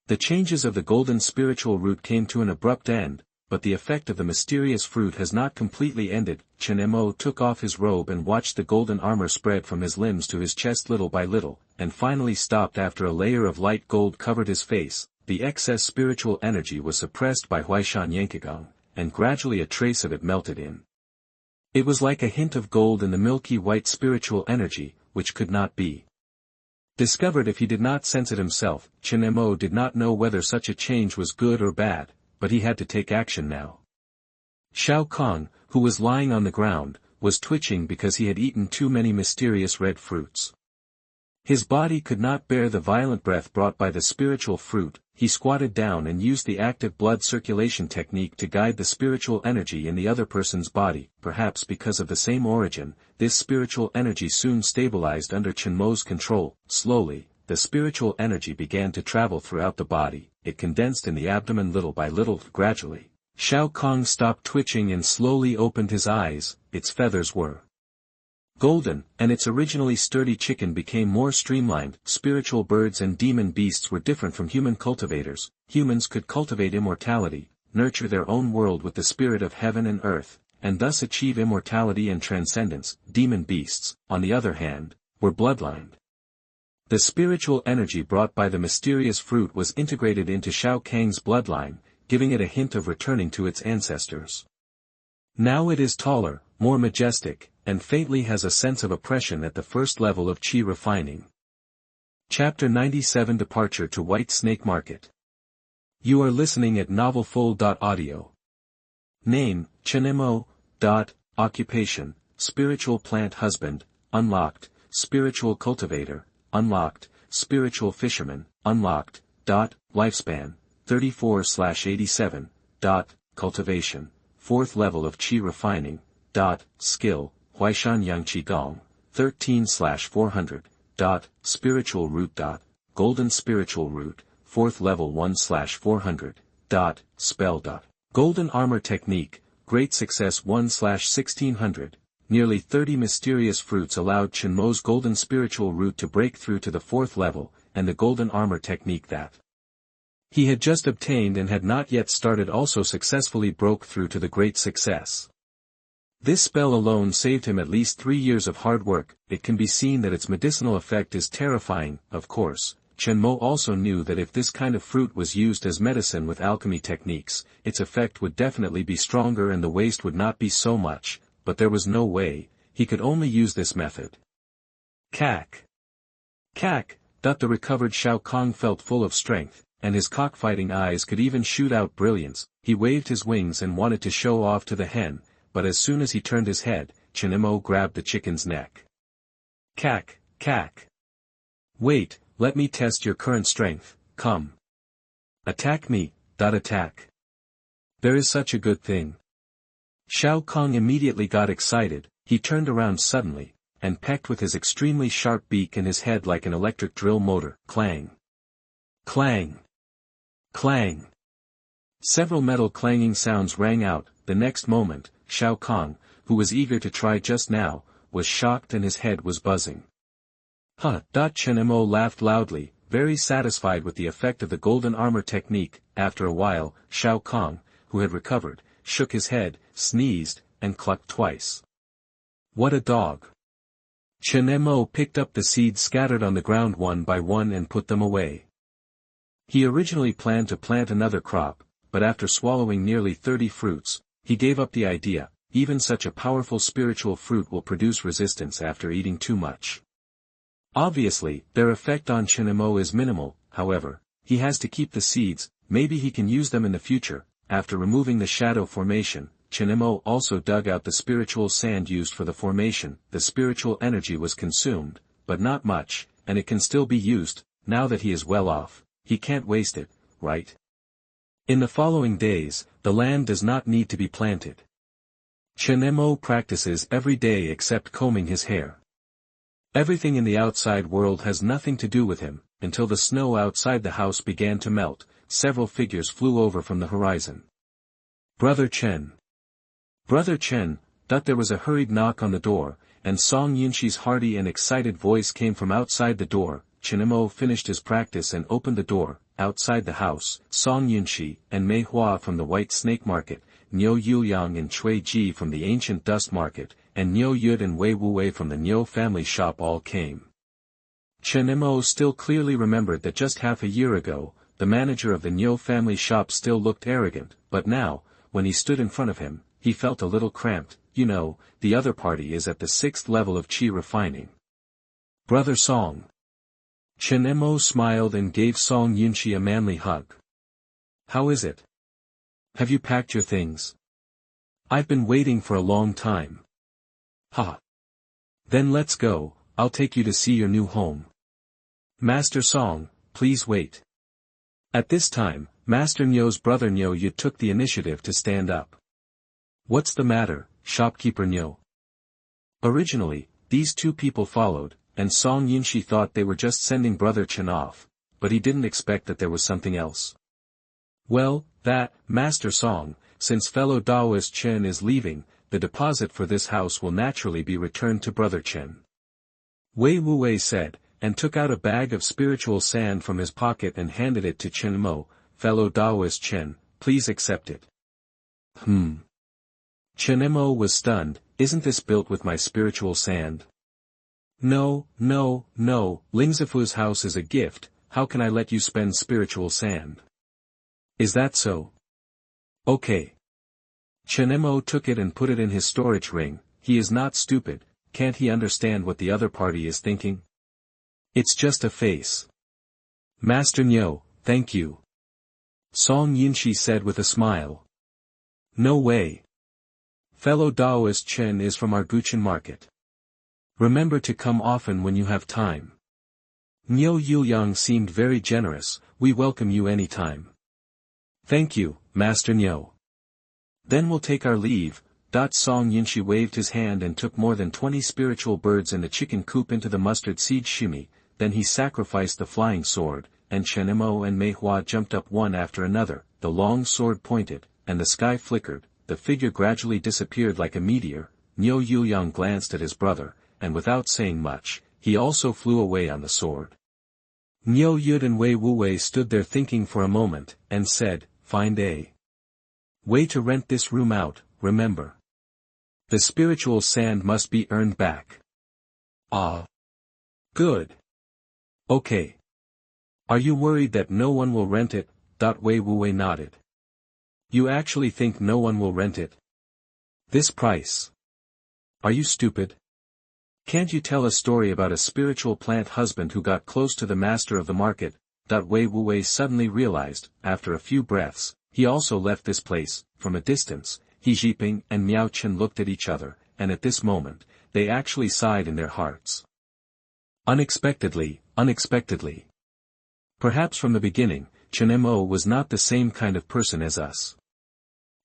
The changes of the golden spiritual root came to an abrupt end, but the effect of the mysterious fruit has not completely ended. Chen Mo took off his robe and watched the golden armor spread from his limbs to his chest little by little, and finally stopped after a layer of light gold covered his face. The excess spiritual energy was suppressed by Huaishan Yankigong, and gradually a trace of it melted in. It was like a hint of gold in the milky white spiritual energy, which could not be discovered if he did not sense it himself. Chen Mo did not know whether such a change was good or bad, but he had to take action now. Shao Kong, who was lying on the ground, was twitching because he had eaten too many mysterious red fruits. His body could not bear the violent breath brought by the spiritual fruit. He squatted down and used the active blood circulation technique to guide the spiritual energy in the other person's body. Perhaps because of the same origin, this spiritual energy soon stabilized under Chen Mo's control. Slowly, the spiritual energy began to travel throughout the body. It condensed in the abdomen little by little. Gradually, Shao Kong stopped twitching and slowly opened his eyes. Its feathers were golden, and its originally sturdy chicken became more streamlined. Spiritual birds and demon beasts were different from human cultivators. Humans could cultivate immortality, nurture their own world with the spirit of heaven and earth, and thus achieve immortality and transcendence. Demon beasts, on the other hand, were bloodlined. The spiritual energy brought by the mysterious fruit was integrated into Shao Kang's bloodline, giving it a hint of returning to its ancestors. Now it is taller, more majestic, and faintly has a sense of oppression at the 1st level of chi refining. Chapter 97 Departure to White Snake Market. You are listening at novelfull.audio. Name, Chen Mo. Occupation, spiritual plant husband, unlocked, spiritual cultivator, unlocked, spiritual fisherman, unlocked. Lifespan, 34/87. Cultivation, 4th level of chi refining. Skill, Huaishan Yang Qigong, 13/400. Spiritual root. Golden spiritual root, 4th level 1/400. Spell. Golden armor technique, great success 1/1600. Nearly 30 mysterious fruits allowed Chen Mo's golden spiritual root to break through to the 4th level, and the golden armor technique that he had just obtained and had not yet started also successfully broke through to the great success. This spell alone saved him at least 3 years of hard work. It can be seen that its medicinal effect is terrifying. Of course, Chen Mo also knew that if this kind of fruit was used as medicine with alchemy techniques, its effect would definitely be stronger and the waste would not be so much, but there was no way. He could only use this method. Cack. Cack. The recovered Shao Kong felt full of strength, and his cockfighting eyes could even shoot out brilliance. He waved his wings and wanted to show off to the hen, but as soon as he turned his head, Chen Mo grabbed the chicken's neck. Cack, cack. Wait, let me test your current strength. Come. Attack me. Attack. There is such a good thing. Shao Kong immediately got excited. He turned around suddenly, and pecked with his extremely sharp beak in his head like an electric drill motor. Clang. Clang. Clang. Several metal clanging sounds rang out. The next moment, Shao Kong, who was eager to try just now, was shocked and his head was buzzing. Chen Mo laughed loudly. very satisfied with the effect of the golden armor technique. After a while, Shao Kong, who had recovered, shook his head, sneezed, and clucked twice. What a dog! Chen Mo picked up the seeds scattered on the ground one by one and put them away. He originally planned to plant another crop, but after swallowing nearly 30 fruits, he gave up the idea. Even such a powerful spiritual fruit will produce resistance after eating too much. Obviously, their effect on Chen Mo is minimal, however, he has to keep the seeds, maybe he can use them in the future. After removing the shadow formation, Chen Mo also dug out the spiritual sand used for the formation. The spiritual energy was consumed, but not much, and it can still be used. Now that he is well off, he can't waste it, right? In the following days, the land does not need to be planted. Chen Mo practices every day except combing his hair. Everything in the outside world has nothing to do with him. Until the snow outside the house began to melt, several figures flew over from the horizon. Brother Chen. Brother Chen. There was a hurried knock on the door, and Song Yunshi's hearty and excited voice came from outside the door. Chen Mo finished his practice and opened the door. Outside the house, Song Yunshi and Mei Hua from the White Snake Market, Niu Yuyang and Cui Ji from the Ancient Dust Market, and Niu Yud and Wei Wuwei from the Niu family shop all came. Chen Mo still clearly remembered that just half a year ago, the manager of the Niu family shop still looked arrogant, but now, when he stood in front of him, he felt a little cramped. You know, the other party is at the 6th level of qi refining. Brother Song. Chen Mo smiled and gave Song Yunshi a manly hug. How is it? Have you packed your things? I've been waiting for a long time. Ha! Then let's go, I'll take you to see your new home. Master Song, please wait. At this time, Master Nyo's brother Nyo Yu took the initiative to stand up. What's the matter, shopkeeper Nyo? Originally, these two people followed, and Song Yunshi thought they were just sending brother Chen off, but he didn't expect that there was something else. Well, Master Song, since fellow Daoist Chen is leaving, the deposit for this house will naturally be returned to brother Chen. Wei Wuwei said, and took out a bag of spiritual sand from his pocket and handed it to Chen Mo. Fellow Daoist Chen, please accept it. Chen Mo was stunned. Isn't this built with my spiritual sand? No, Lingzifu's house is a gift, how can I let you spend spiritual sand? Is that so? Okay. Chen Mo took it and put it in his storage ring. He is not stupid, can't he understand what the other party is thinking? It's just a face. Master Nyo, thank you. Song Yunshi said with a smile. No way. Fellow Daoist Chen is from our Guchen market. Remember to come often when you have time. Niu Yuyang seemed very generous, we welcome you anytime. Thank you, Master Nyo. Then we'll take our leave. Song Yunshi waved his hand and took more than 20 spiritual birds and a chicken coop into the mustard seed shimi, then he sacrificed the flying sword, and Chen Mo and Mei Hua jumped up one after another, the long sword pointed, and the sky flickered, the figure gradually disappeared like a meteor. Niu Yuyang glanced at his brother, and without saying much, he also flew away on the sword. Niu Yud and Wei Wuwei stood there thinking for a moment, and said, find a way to rent this room out, remember. The spiritual sand must be earned back. Ah. Good. Okay. Are you worried that no one will rent it? Wei Wuwei nodded. You actually think no one will rent it? This price. Are you stupid? Can't you tell a story about a spiritual plant husband who got close to the master of the market? Wei Wuwei suddenly realized, after a few breaths, he also left this place. From a distance, He Jiping and Miao Chen looked at each other, and at this moment, they actually sighed in their hearts. Unexpectedly. Perhaps from the beginning, Chen Mo was not the same kind of person as us.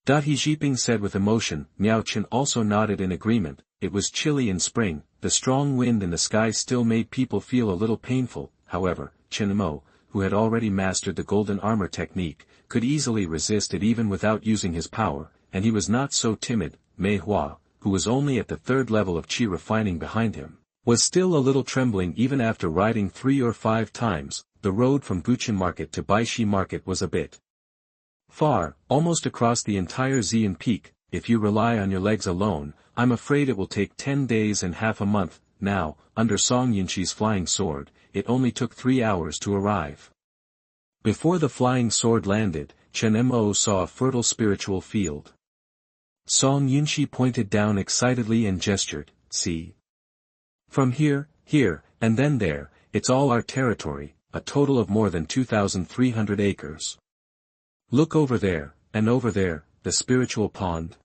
He Jiping said with emotion. Miao Chen also nodded in agreement. It was chilly in spring, the strong wind in the sky still made people feel a little painful. However, Chen Mo, who had already mastered the golden armor technique, could easily resist it even without using his power, and he was not so timid. Mei Hua, who was only at the 3rd level of qi refining behind him, was still a little trembling even after riding 3 or 5 times. the road from Guchen Market to Baishi Market was a bit far, almost across the entire Xian Peak. If you rely on your legs alone, I'm afraid it will take 10 days and half a month. Now, under Song Yunshi's flying sword, it only took 3 hours to arrive. Before the flying sword landed, Chen Mo saw a fertile spiritual field. Song Yunshi pointed down excitedly and gestured, "See? From here, here, and then there, it's all our territory, a total of more than 2,300 acres. Look over there, and over there, the spiritual pond.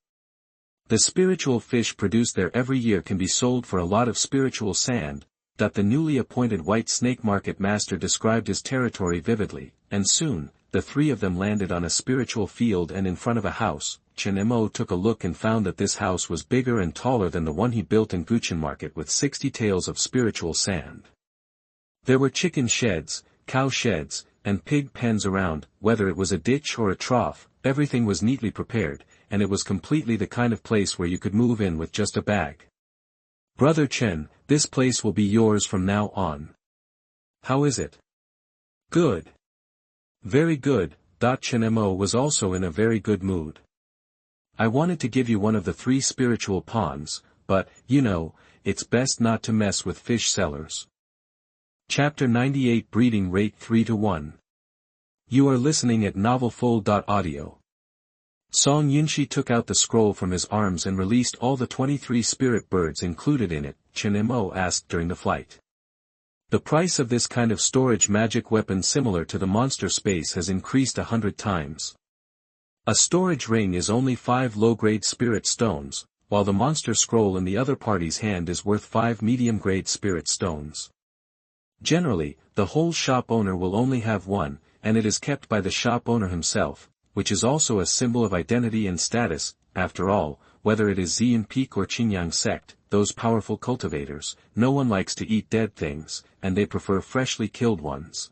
The spiritual fish produced there every year can be sold for a lot of spiritual sand." That the newly appointed white snake market master described his territory vividly, and soon, the three of them landed on a spiritual field and in front of a house. Chen Mo took a look and found that this house was bigger and taller than the one he built in Guchen Market with 60 taels of spiritual sand. There were chicken sheds, cow sheds, and pig pens around. Whether it was a ditch or a trough, everything was neatly prepared, and it was completely the kind of place where you could move in with just a bag. "Brother Chen, this place will be yours from now on. How is it?" "Good. Very good." Chen Mo was also in a very good mood. "I wanted to give you one of the 3 spiritual ponds, but, you know, it's best not to mess with fish sellers." Chapter 98 Breeding Rate 3:1. You are listening at novelfull.audio. Song Yunshi took out the scroll from his arms and released all the 23 spirit birds included in it. Chen Mo asked during the flight. "The price of this kind of storage magic weapon similar to the monster space has increased 100 times. A storage ring is only 5 low-grade spirit stones, while the monster scroll in the other party's hand is worth 5 medium-grade spirit stones. Generally, the whole shop owner will only have one, and it is kept by the shop owner himself, which is also a symbol of identity and status. After all, whether it is Xian Peak or Qingyang sect, those powerful cultivators, no one likes to eat dead things, and they prefer freshly killed ones."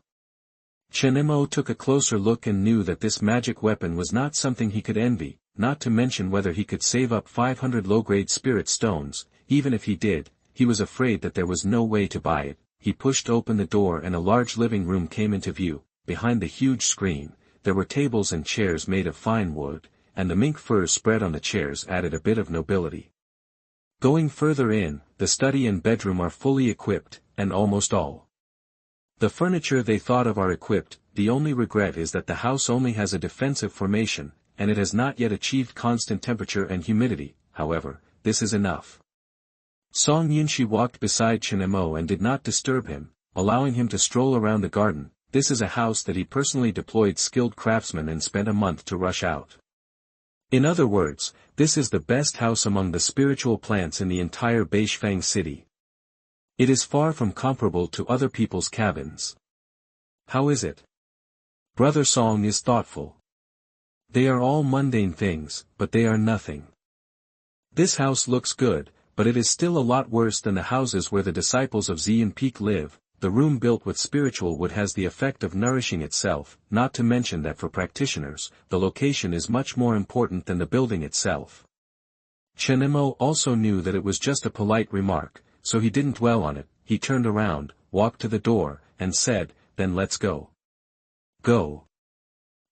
Chen Mo took a closer look and knew that this magic weapon was not something he could envy, not to mention whether he could save up 500 low-grade spirit stones. Even if he did, he was afraid that there was no way to buy it. He pushed open the door and a large living room came into view. Behind the huge screen, there were tables and chairs made of fine wood, and the mink furs spread on the chairs added a bit of nobility. Going further in, the study and bedroom are fully equipped, and almost all the furniture they thought of are equipped. The only regret is that the house only has a defensive formation, and it has not yet achieved constant temperature and humidity. However, this is enough. Song Yunshi walked beside Chen Mo and did not disturb him, allowing him to stroll around the garden. This is a house that he personally deployed skilled craftsmen and spent a month to rush out. In other words, this is the best house among the spiritual plants in the entire Beishfang city. It is far from comparable to other people's cabins. How is it? Brother Song is thoughtful. They are all mundane things, but they are nothing. This house looks good, but it is still a lot worse than the houses where the disciples of Xian Peak live. The room built with spiritual wood has the effect of nourishing itself, not to mention that for practitioners, the location is much more important than the building itself. Chen Mo also knew that it was just a polite remark, so he didn't dwell on it. He turned around, walked to the door, and said, "Then let's go." "Go."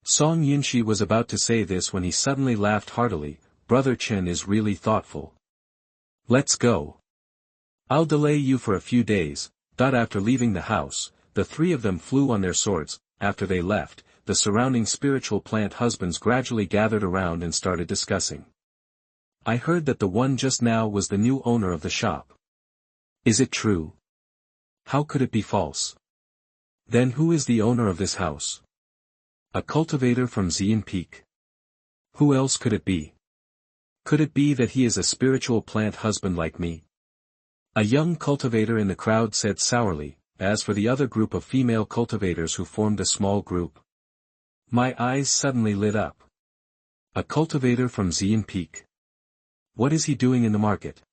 Song Yunshi was about to say this when he suddenly laughed heartily. "Brother Chen is really thoughtful. Let's go. I'll delay you for a few days." After leaving the house, the 3 of them flew on their swords. After they left, the surrounding spiritual plant husbands gradually gathered around and started discussing. "I heard that the one just now was the new owner of the shop. Is it true? How could it be false? Then who is the owner of this house? A cultivator from Xian Peak. Who else could it be? Could it be that he is a spiritual plant husband like me?" A young cultivator in the crowd said sourly. As for the other group of female cultivators who formed a small group, my eyes suddenly lit up. A cultivator from Xian Peak. What is he doing in the market?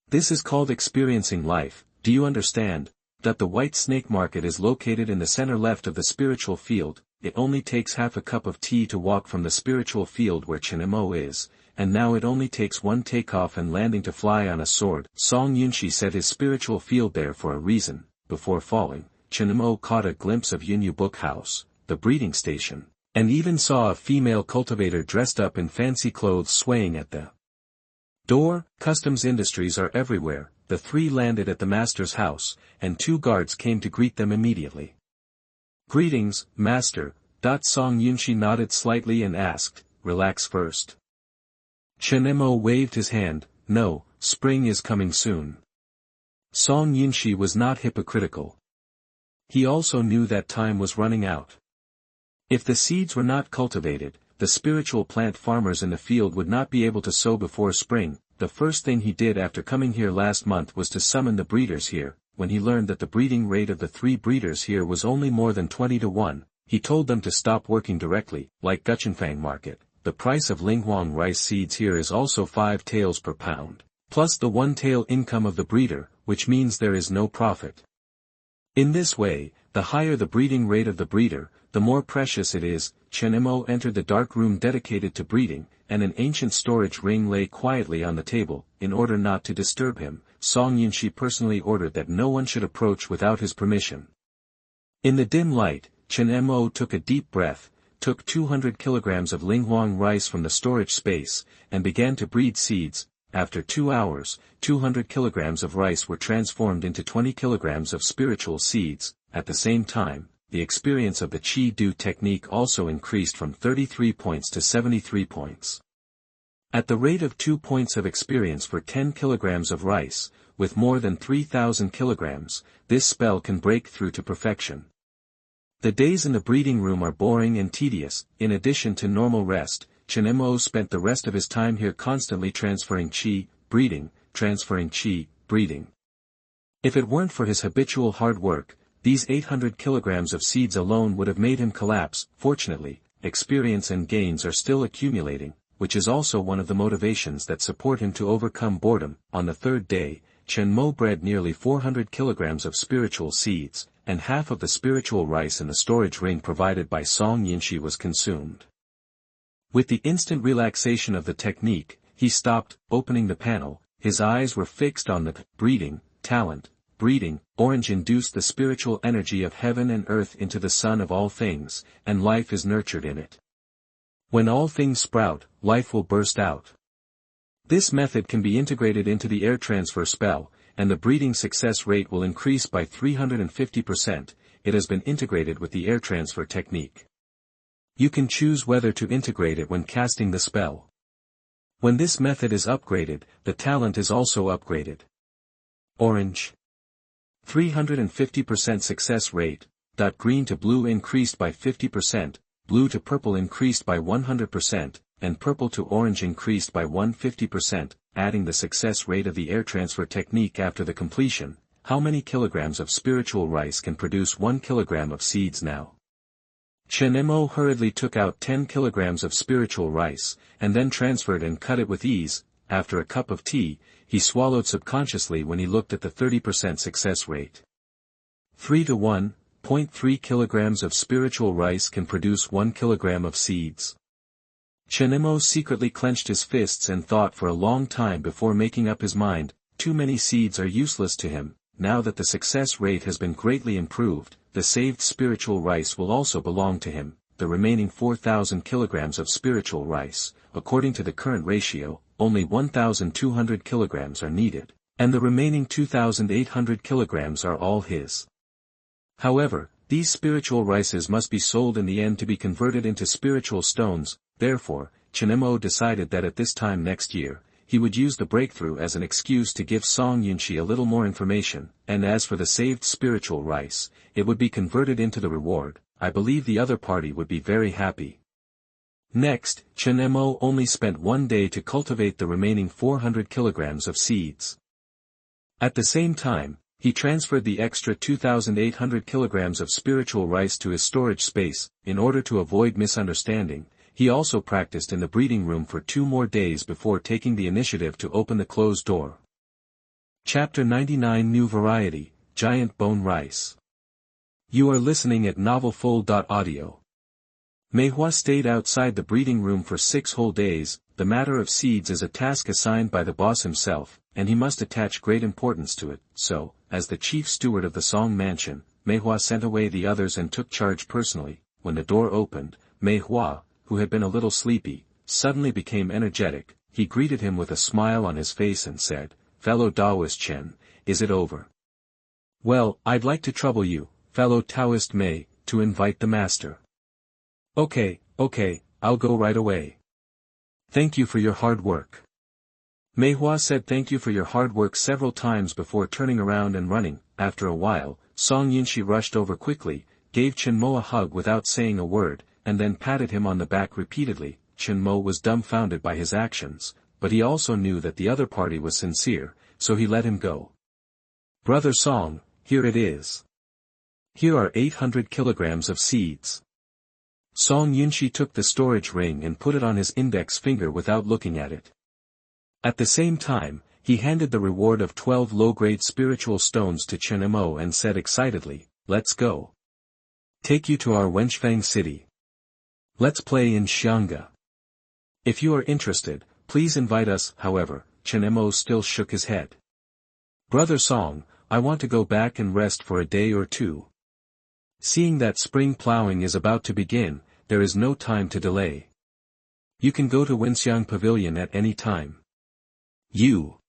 This is called experiencing life. Do you understand that the white snake market is located in the center left of the spiritual field? It only takes half a cup of tea to walk from the spiritual field where Chen Mo is, and now it only takes one takeoff and landing to fly on a sword. Song Yunshi set his spiritual field there for a reason. Before falling, Chen Mo caught a glimpse of Yunyu Book House, the breeding station, and even saw a female cultivator dressed up in fancy clothes swaying at the door. Customs industries are everywhere. The three landed at the master's house, and 2 guards came to greet them immediately. "Greetings, master." Song Yunshi nodded slightly and asked, "Relax first." Chen Mo waved his hand, "No, spring is coming soon." Song Yunshi was not hypocritical. He also knew that time was running out. If the seeds were not cultivated, the spiritual plant farmers in the field would not be able to sow before spring. The first thing he did after coming here last month was to summon the breeders here. When he learned that the breeding rate of the 3 breeders here was only more than 20 to 1, he told them to stop working directly. Like Guchenfang Market, the price of Linghuang rice seeds here is also 5 taels per pound, plus the 1 tael income of the breeder, which means there is no profit. In this way, the higher the breeding rate of the breeder, the more precious it is. Chen Mo entered the dark room dedicated to breeding, and an ancient storage ring lay quietly on the table. In order not to disturb him, Song Yunshi personally ordered that no one should approach without his permission. In the dim light, Chen Mo took a deep breath, took 200 kilograms of Linghuang rice from the storage space, and began to breed seeds. After 2 hours, 200 kilograms of rice were transformed into 20 kilograms of spiritual seeds. At the same time, the experience of the Qi Du technique also increased from 33 points to 73 points. At the rate of 2 points of experience for 10 kilograms of rice, with more than 3,000 kilograms, this spell can break through to perfection. The days in the breeding room are boring and tedious. In addition to normal rest, Chen Mo spent the rest of his time here constantly transferring qi, breeding, transferring qi, breeding. If it weren't for his habitual hard work, these 800 kilograms of seeds alone would have made him collapse. Fortunately, experience and gains are still accumulating, which is also one of the motivations that support him to overcome boredom. On the 3rd day, Chen Mo bred nearly 400 kilograms of spiritual seeds, and half of the spiritual rice in the storage ring provided by Song Yinshi was consumed. With the instant relaxation of the technique, he stopped, opening the panel. His eyes were fixed on the breeding, talent, breeding. Orange induced the spiritual energy of heaven and earth into the sun of all things, and life is nurtured in it. When all things sprout, life will burst out. This method can be integrated into the air transfer spell, and the breeding success rate will increase by 350%. It has been integrated with the air transfer technique. You can choose whether to integrate it when casting the spell. When this method is upgraded, the talent is also upgraded. Orange. 350% success rate. Green to blue increased by 50%, blue to purple increased by 100%, and purple to orange increased by 150%, adding the success rate of the air transfer technique after the completion. How many kilograms of spiritual rice can produce 1 kilogram of seeds now? Chen Mo hurriedly took out 10 kilograms of spiritual rice, and then transferred and cut it with ease. After a cup of tea, he swallowed subconsciously when he looked at the 30% success rate. 3 to 1.3 kilograms of spiritual rice can produce 1 kilogram of seeds. Chen Mo secretly clenched his fists and thought for a long time before making up his mind. Too many seeds are useless to him. Now that the success rate has been greatly improved, the saved spiritual rice will also belong to him. The remaining 4,000 kilograms of spiritual rice, according to the current ratio, only 1,200 kilograms are needed, and the remaining 2,800 kilograms are all his. However, these spiritual rices must be sold in the end to be converted into spiritual stones. Therefore, Chen Mo decided that at this time next year, he would use the breakthrough as an excuse to give Song Yunshi a little more information, and as for the saved spiritual rice, it would be converted into the reward. I believe the other party would be very happy. Next, Chen Mo only spent 1 day to cultivate the remaining 400 kilograms of seeds. At the same time, he transferred the extra 2,800 kilograms of spiritual rice to his storage space. In order to avoid misunderstanding, he also practiced in the breeding room for 2 more days before taking the initiative to open the closed door. Chapter 99 New Variety, Giant Bone Rice. You are listening at novelfull.audio. Mei Hua stayed outside the breeding room for 6 whole days. The matter of seeds is a task assigned by the boss himself, and he must attach great importance to it. So, as the chief steward of the Song Mansion, Mei Hua sent away the others and took charge personally. When the door opened, Mei Hua, who had been a little sleepy, suddenly became energetic. He greeted him with a smile on his face and said, "Fellow Taoist Chen, is it over?" "Well, I'd like to trouble you, fellow Taoist Mei, to invite the master." Okay, I'll go right away. Thank you for your hard work." Mei Hua said thank you for your hard work several times before turning around and running. After a while, Song Yunshi rushed over quickly, gave Chen Mo a hug without saying a word, and then patted him on the back repeatedly. Chen Mo was dumbfounded by his actions, but he also knew that the other party was sincere, so he let him go. "Brother Song, here it is. Here are 800 kilograms of seeds." Song Yunshi took the storage ring and put it on his index finger without looking at it. At the same time, he handed the reward of 12 low-grade spiritual stones to Chen Mo and said excitedly, "Let's go. Take you to our Wenshfang city. Let's play in Xianga. If you are interested, please invite us." However, Chen Mo still shook his head. "Brother Song, I want to go back and rest for a day or two. Seeing that spring plowing is about to begin, there is no time to delay. You can go to Wenxiang Pavilion at any time." You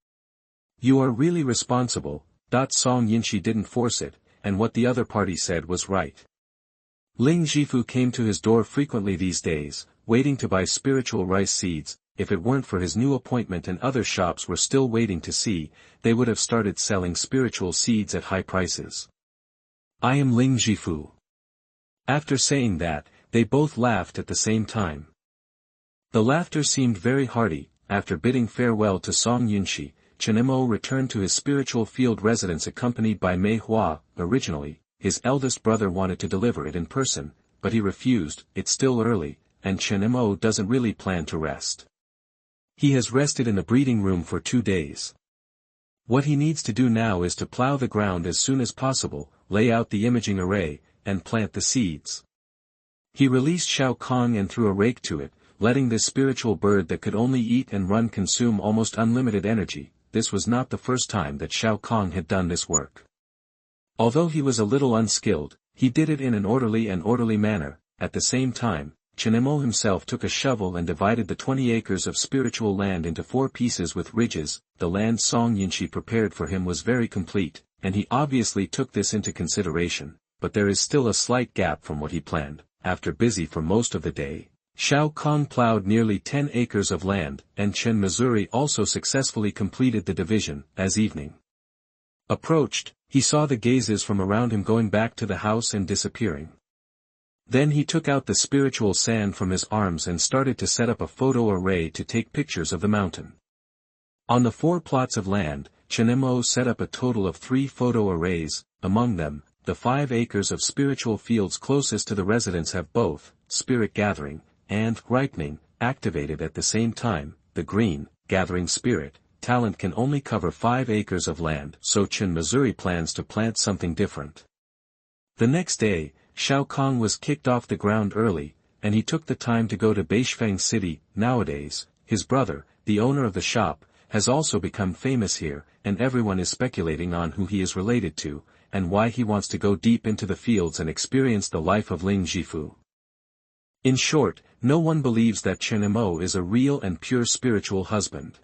are really responsible." Song Yunshi didn't force it, and what the other party said was right. Ling Jifu came to his door frequently these days, waiting to buy spiritual rice seeds. If it weren't for his new appointment and other shops were still waiting to see, they would have started selling spiritual seeds at high prices. "I am Ling Jifu." After saying that, they both laughed at the same time. The laughter seemed very hearty. After bidding farewell to Song Yunshi, Chen Mo returned to his spiritual field residence accompanied by Mei Hua. Originally, his eldest brother wanted to deliver it in person, but he refused. It's still early, and Chen Mo doesn't really plan to rest. He has rested in the breeding room for 2 days. What he needs to do now is to plow the ground as soon as possible, lay out the imaging array, and plant the seeds. He released Shao Kong and threw a rake to it, letting this spiritual bird that could only eat and run consume almost unlimited energy. This was not the first time that Shao Kong had done this work. Although he was a little unskilled, he did it in an orderly manner. At the same time, Chen Mo himself took a shovel and divided the 20 acres of spiritual land into 4 pieces with ridges. The land Song Yunshi prepared for him was very complete, and he obviously took this into consideration, but there is still a slight gap from what he planned. After busy for most of the day, Shao Kong plowed nearly 10 acres of land, and Chen Missouri also successfully completed the division. As evening approached, he saw the gazes from around him going back to the house and disappearing. Then he took out the spiritual sand from his arms and started to set up a photo array to take pictures of the mountain. On the 4 plots of land, Chen Mo set up a total of 3 photo arrays. Among them, the 5 acres of spiritual fields closest to the residence have both spirit gathering and ripening activated at the same time. The green, gathering spirit, talent can only cover 5 acres of land, so Chen Missouri plans to plant something different. The next day, Shao Kong was kicked off the ground early, and he took the time to go to Beishfang City. Nowadays, his brother, the owner of the shop, has also become famous here, and everyone is speculating on who he is related to, and why he wants to go deep into the fields and experience the life of Ling Jifu. In short, no one believes that Chen Mo is a real and pure spiritual husband.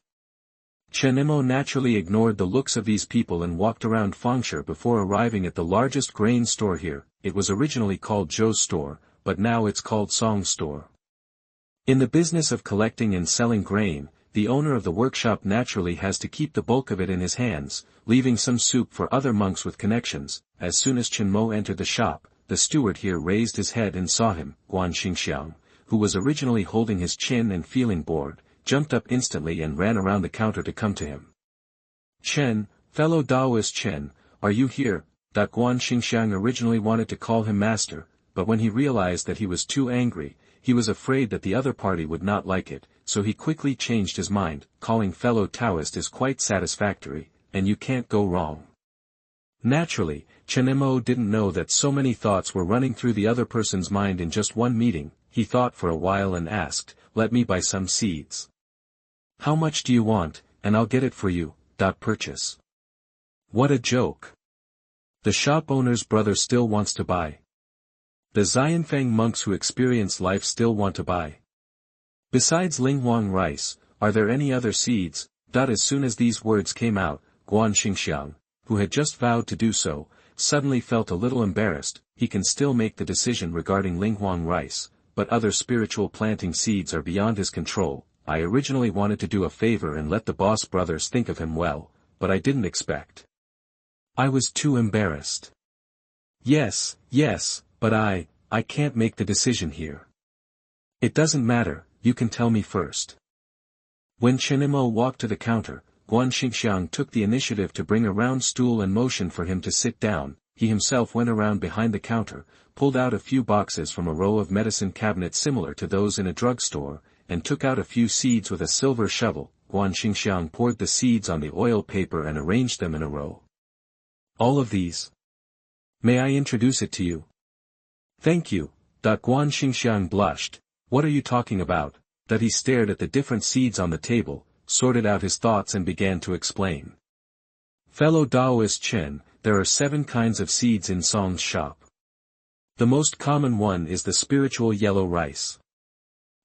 Chen Mo naturally ignored the looks of these people and walked around Fengshe before arriving at the largest grain store here. It was originally called Zhou's store, but now it's called Song's store. In the business of collecting and selling grain, the owner of the workshop naturally has to keep the bulk of it in his hands, leaving some soup for other monks with connections. As soon as Chen Mo entered the shop, the steward here raised his head and saw him. Guan Xingxiang, who was originally holding his chin and feeling bored, jumped up instantly and ran around the counter to come to him. "Chen, fellow Taoist Chen, are you here?" Guan Xingxiang originally wanted to call him master, but when he realized that he was too angry, he was afraid that the other party would not like it, so he quickly changed his mind. Calling fellow Taoist is quite satisfactory, and you can't go wrong. Naturally, Chen Mo didn't know that so many thoughts were running through the other person's mind in just one meeting. He thought for a while and asked, "Let me buy some seeds." "How much do you want, and I'll get it for you." Purchase. What a joke. The shop owner's brother still wants to buy. The Xianfeng monks who experience life still want to buy. Besides Linghuang rice, are there any other seeds? As soon as these words came out, Guan Xingxiang, who had just vowed to do so, suddenly felt a little embarrassed. He can still make the decision regarding Linghuang rice, but other spiritual planting seeds are beyond his control. I originally wanted to do a favor and let the boss brothers think of him well, but I didn't expect. I was too embarrassed. Yes, but I can't make the decision here. It doesn't matter, you can tell me first. When Chen Mo walked to the counter, Guan Xingxiang took the initiative to bring a round stool and motioned for him to sit down. He himself went around behind the counter, pulled out a few boxes from a row of medicine cabinets similar to those in a drugstore, and took out a few seeds with a silver shovel. Guan Xingxiang poured the seeds on the oil paper and arranged them in a row. All of these? May I introduce it to you? Thank you. Guan Xingxiang blushed. What are you talking about? He stared at the different seeds on the table, sorted out his thoughts and began to explain. Fellow Taoist Chen, there are 7 kinds of seeds in Song's shop. The most common one is the spiritual yellow rice.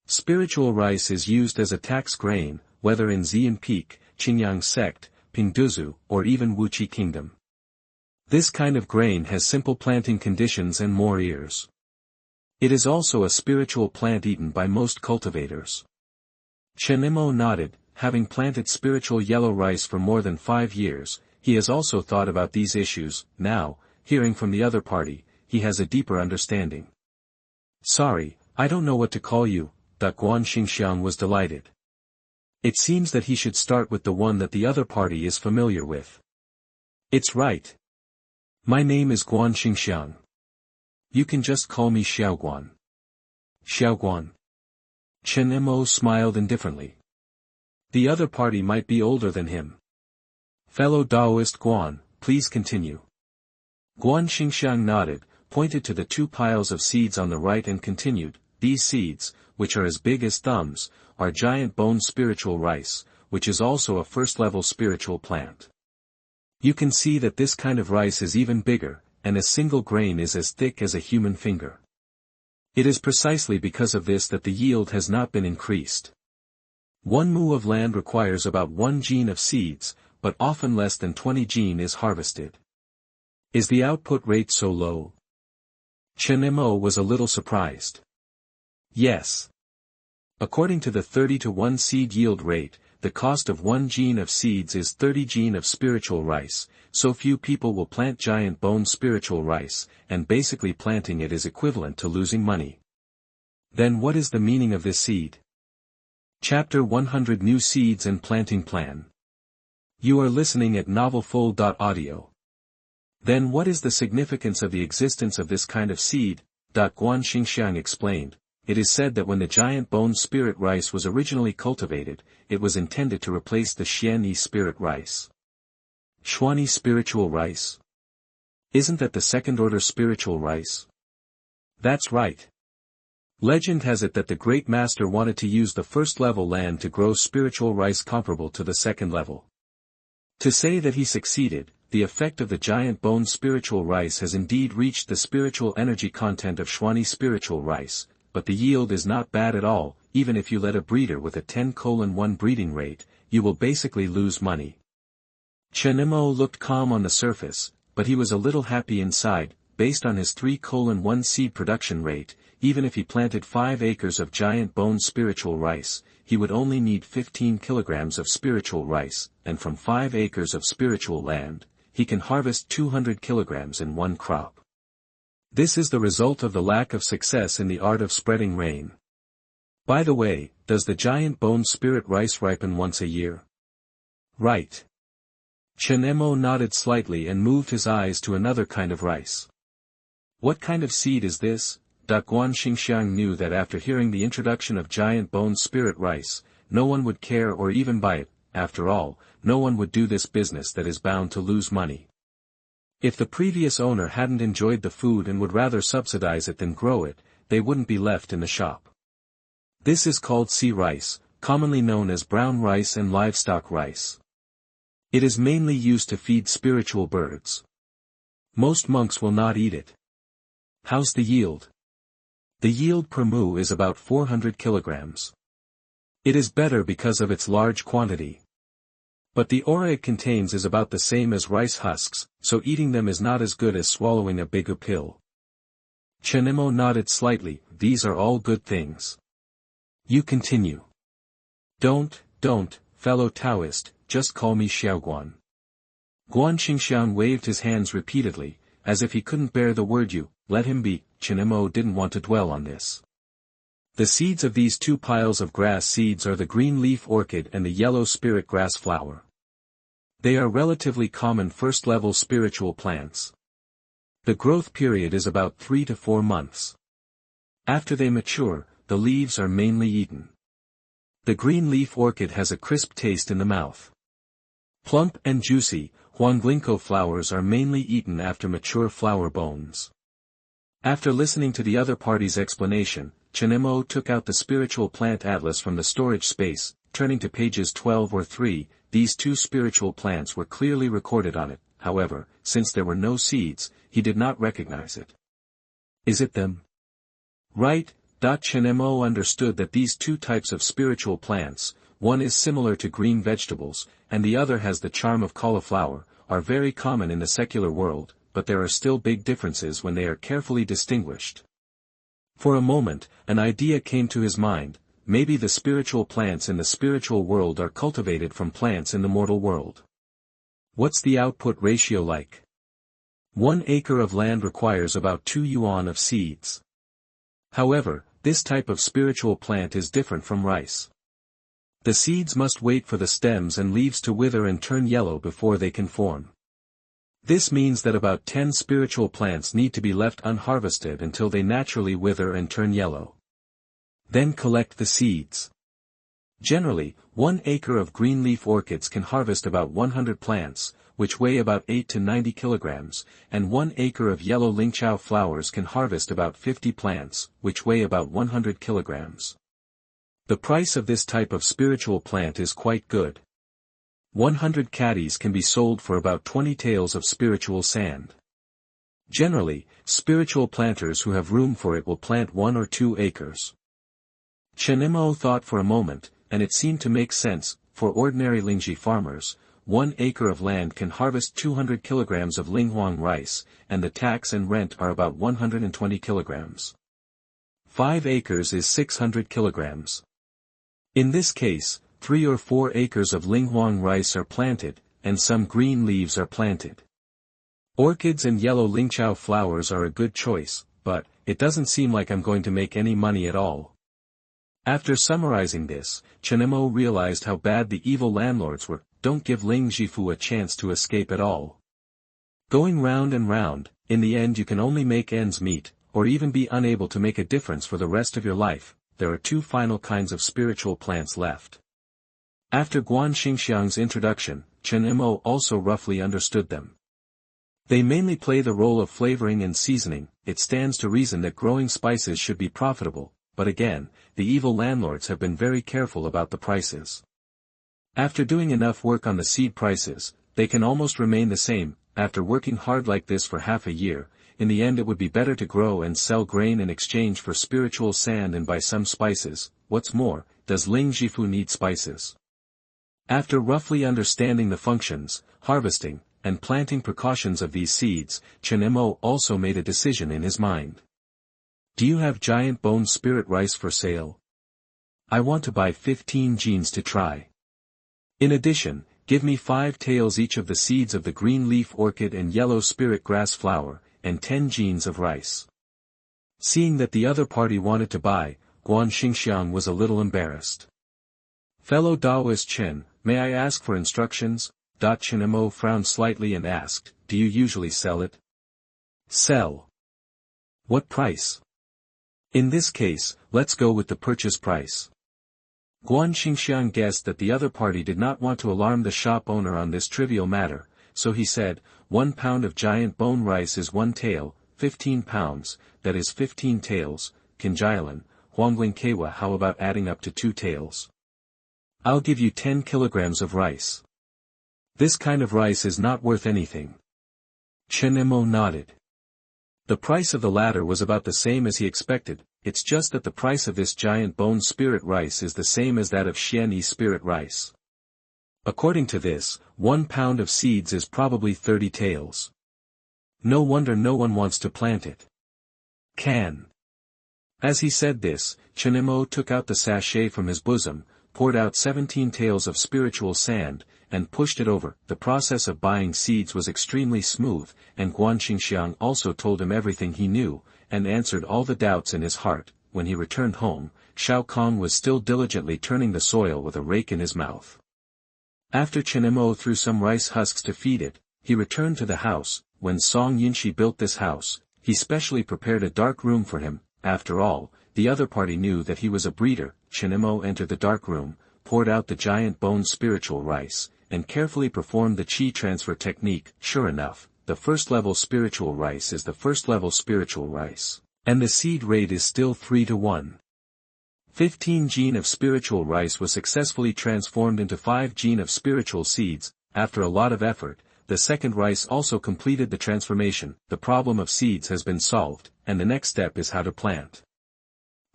Spiritual rice is used as a tax grain, whether in Xian Peak, Qingyang sect, Pingduzu, or even Wuqi kingdom. This kind of grain has simple planting conditions and more ears. It is also a spiritual plant eaten by most cultivators. Chen Mo nodded. Having planted spiritual yellow rice for more than 5 years, he has also thought about these issues. Now, hearing from the other party, he has a deeper understanding. Sorry, I don't know what to call you. Guan Xingxiang was delighted. It seems that he should start with the one that the other party is familiar with. It's right. My name is Guan Xingxiang. You can just call me Xiaoguan. Xiaoguan. Chen Mo smiled indifferently. The other party might be older than him. Fellow Taoist Guan, please continue. Guan Xingxiang nodded, pointed to the 2 piles of seeds on the right and continued. These seeds, which are as big as thumbs, are giant bone spiritual rice, which is also a first-level spiritual plant. You can see that this kind of rice is even bigger, and a single grain is as thick as a human finger. It is precisely because of this that the yield has not been increased. 1 mu of land requires about 1 gene of seeds, but often less than 20 gene is harvested. Is the output rate so low? Chen Mo was a little surprised. Yes. According to the 30-to-1 seed yield rate, the cost of 1 gene of seeds is 30 gene of spiritual rice, so few people will plant giant bone spiritual rice, and basically planting it is equivalent to losing money. Then what is the meaning of this seed? Chapter 100 New Seeds and Planting Plan. You are listening at novelfull.audio. Then what is the significance of the existence of this kind of seed? Guan Xingxiang explained. It is said that when the giant bone spirit rice was originally cultivated, it was intended to replace the Xianyi spirit rice. Xuanyi spiritual rice? Isn't that the second-order spiritual rice? That's right. Legend has it that the great master wanted to use the first-level land to grow spiritual rice comparable to the second level. To say that he succeeded, the effect of the giant bone spiritual rice has indeed reached the spiritual energy content of Xuanyi spiritual rice, but the yield is not bad at all. Even if you let a breeder with a 10:1 breeding rate, you will basically lose money. Chen Mo looked calm on the surface, but he was a little happy inside. Based on his 3:1 seed production rate, even if he planted 5 acres of giant bone spiritual rice, he would only need 15 kilograms of spiritual rice, and from 5 acres of spiritual land, he can harvest 200 kilograms in one crop. This is the result of the lack of success in the art of spreading rain. By the way, does the giant bone spirit rice ripen once a year? Right. Chen Mo nodded slightly and moved his eyes to another kind of rice. What kind of seed is this? Guan Xingxiang knew that after hearing the introduction of giant bone spirit rice, no one would care or even buy it. After all, no one would do this business that is bound to lose money. If the previous owner hadn't enjoyed the food and would rather subsidize it than grow it, they wouldn't be left in the shop. This is called sea rice, commonly known as brown rice and livestock rice. It is mainly used to feed spiritual birds. Most monks will not eat it. How's the yield? The yield per mu is about 400 kilograms. It is better because of its large quantity. But the aura it contains is about the same as rice husks, so eating them is not as good as swallowing a bigger pill. Chen Mo nodded slightly. These are all good things. You continue. Don't, fellow Taoist, just call me Xiaoguan. Guan Xingxiang waved his hands repeatedly, as if he couldn't bear the word you. Let him be. Chen Mo didn't want to dwell on this. The seeds of these two piles of grass seeds are the green leaf orchid and the yellow spirit grass flower. They are relatively common first-level spiritual plants. The growth period is about 3 to 4 months. After they mature, the leaves are mainly eaten. The green leaf orchid has a crisp taste in the mouth. Plump and juicy, huanglinko flowers are mainly eaten after mature flower bones. After listening to the other party's explanation, Chen Mo took out the spiritual plant atlas from the storage space, turning to pages 12 or 3, these two spiritual plants were clearly recorded on it, however, since there were no seeds, he did not recognize it. Is it them? Right. Chen Mo understood that these two types of spiritual plants, one is similar to green vegetables, and the other has the charm of cauliflower, are very common in the secular world, but there are still big differences when they are carefully distinguished. For a moment, an idea came to his mind, maybe the spiritual plants in the spiritual world are cultivated from plants in the mortal world. What's the output ratio like? 1 acre of land requires about 2 yuan of seeds. However, this type of spiritual plant is different from rice. The seeds must wait for the stems and leaves to wither and turn yellow before they can form. This means that about 10 spiritual plants need to be left unharvested until they naturally wither and turn yellow. Then collect the seeds. Generally, 1 acre of green leaf orchids can harvest about 100 plants, which weigh about 8 to 90 kilograms, and 1 acre of yellow lingqiao flowers can harvest about 50 plants, which weigh about 100 kilograms. The price of this type of spiritual plant is quite good. 100 caddies can be sold for about 20 taels of spiritual sand. Generally, spiritual planters who have room for it will plant 1 or 2 acres. Chen Mo thought for a moment, and it seemed to make sense. For ordinary Lingji farmers, 1 acre of land can harvest 200 kilograms of Linghuang rice, and the tax and rent are about 120 kilograms. 5 acres is 600 kilograms. In this case, 3 or 4 acres of Linghuang rice are planted, and some green leaves are planted. Orchids and yellow lingqiao flowers are a good choice, but it doesn't seem like I'm going to make any money at all. After summarizing this, Chen Mo realized how bad the evil landlords were. Don't give Ling Jifu a chance to escape at all. Going round and round, in the end you can only make ends meet, or even be unable to make a difference for the rest of your life. There are 2 final kinds of spiritual plants left. After Guan Xingxiang's introduction, Chen Mo also roughly understood them. They mainly play the role of flavoring and seasoning. It stands to reason that growing spices should be profitable, but again, the evil landlords have been very careful about the prices. After doing enough work on the seed prices, they can almost remain the same. After working hard like this for half a year, in the end it would be better to grow and sell grain in exchange for spiritual sand and buy some spices. What's more, does Ling Jifu need spices? After roughly understanding the functions, harvesting, and planting precautions of these seeds, Chen Mo also made a decision in his mind. Do you have giant bone spirit rice for sale? I want to buy 15 genes to try. In addition, give me 5 taels each of the seeds of the green leaf orchid and yellow spirit grass flower, and 10 genes of rice. Seeing that the other party wanted to buy, Guan Xingxiang was a little embarrassed. Fellow Taoist Chen, may I ask for instructions? Chen Mo frowned slightly and asked, do you usually sell it? Sell. What price? In this case, let's go with the purchase price. Guan Xingxiang guessed that the other party did not want to alarm the shop owner on this trivial matter, so he said, 1 pound of giant bone rice is 1 tael, 15 pounds, that is 15 taels, Kinjialan, Huangling Kewa. How about adding up to 2 taels? I'll give you 10 kilograms of rice. This kind of rice is not worth anything. Chen Mo nodded. The price of the latter was about the same as he expected, it's just that the price of this giant bone spirit rice is the same as that of Xianyi spirit rice. According to this, 1 pound of seeds is probably 30 taels. No wonder no one wants to plant it. Can. As he said this, Chen Mo took out the sachet from his bosom, poured out 17 taels of spiritual sand, and pushed it over. The process of buying seeds was extremely smooth, and Guan Xingxiang also told him everything he knew, and answered all the doubts in his heart. When he returned home, Shao Kong was still diligently turning the soil with a rake in his mouth. After Chen Mo threw some rice husks to feed it, he returned to the house. When Song Yinshi built this house, he specially prepared a dark room for him. After all, the other party knew that he was a breeder. Chen Mo entered the dark room, poured out the giant bone spiritual rice, and carefully performed the qi transfer technique. Sure enough, the first level spiritual rice is the first level spiritual rice, and the seed rate is still 3-to-1. 15 gene of spiritual rice was successfully transformed into 5 gene of spiritual seeds. After a lot of effort, the second rice also completed the transformation. The problem of seeds has been solved, and the next step is how to plant.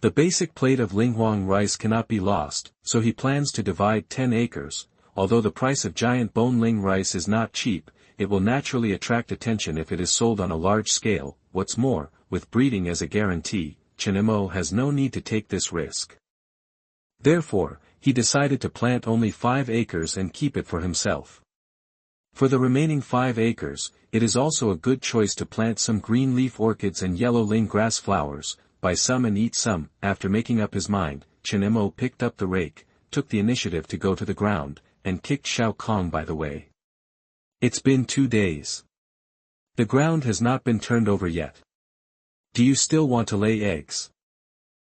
The basic plate of Linghuang rice cannot be lost, so he plans to divide 10 acres. Although the price of giant bone ling rice is not cheap, it will naturally attract attention if it is sold on a large scale. What's more, with breeding as a guarantee, Chen Mo has no need to take this risk. Therefore, he decided to plant only 5 acres and keep it for himself. For the remaining 5 acres, it is also a good choice to plant some green leaf orchids and yellow ling grass flowers, buy some and eat some. After making up his mind, Chen Mo picked up the rake, took the initiative to go to the ground, and kicked Shao Kong by the way. It's been 2 days. The ground has not been turned over yet. Do you still want to lay eggs?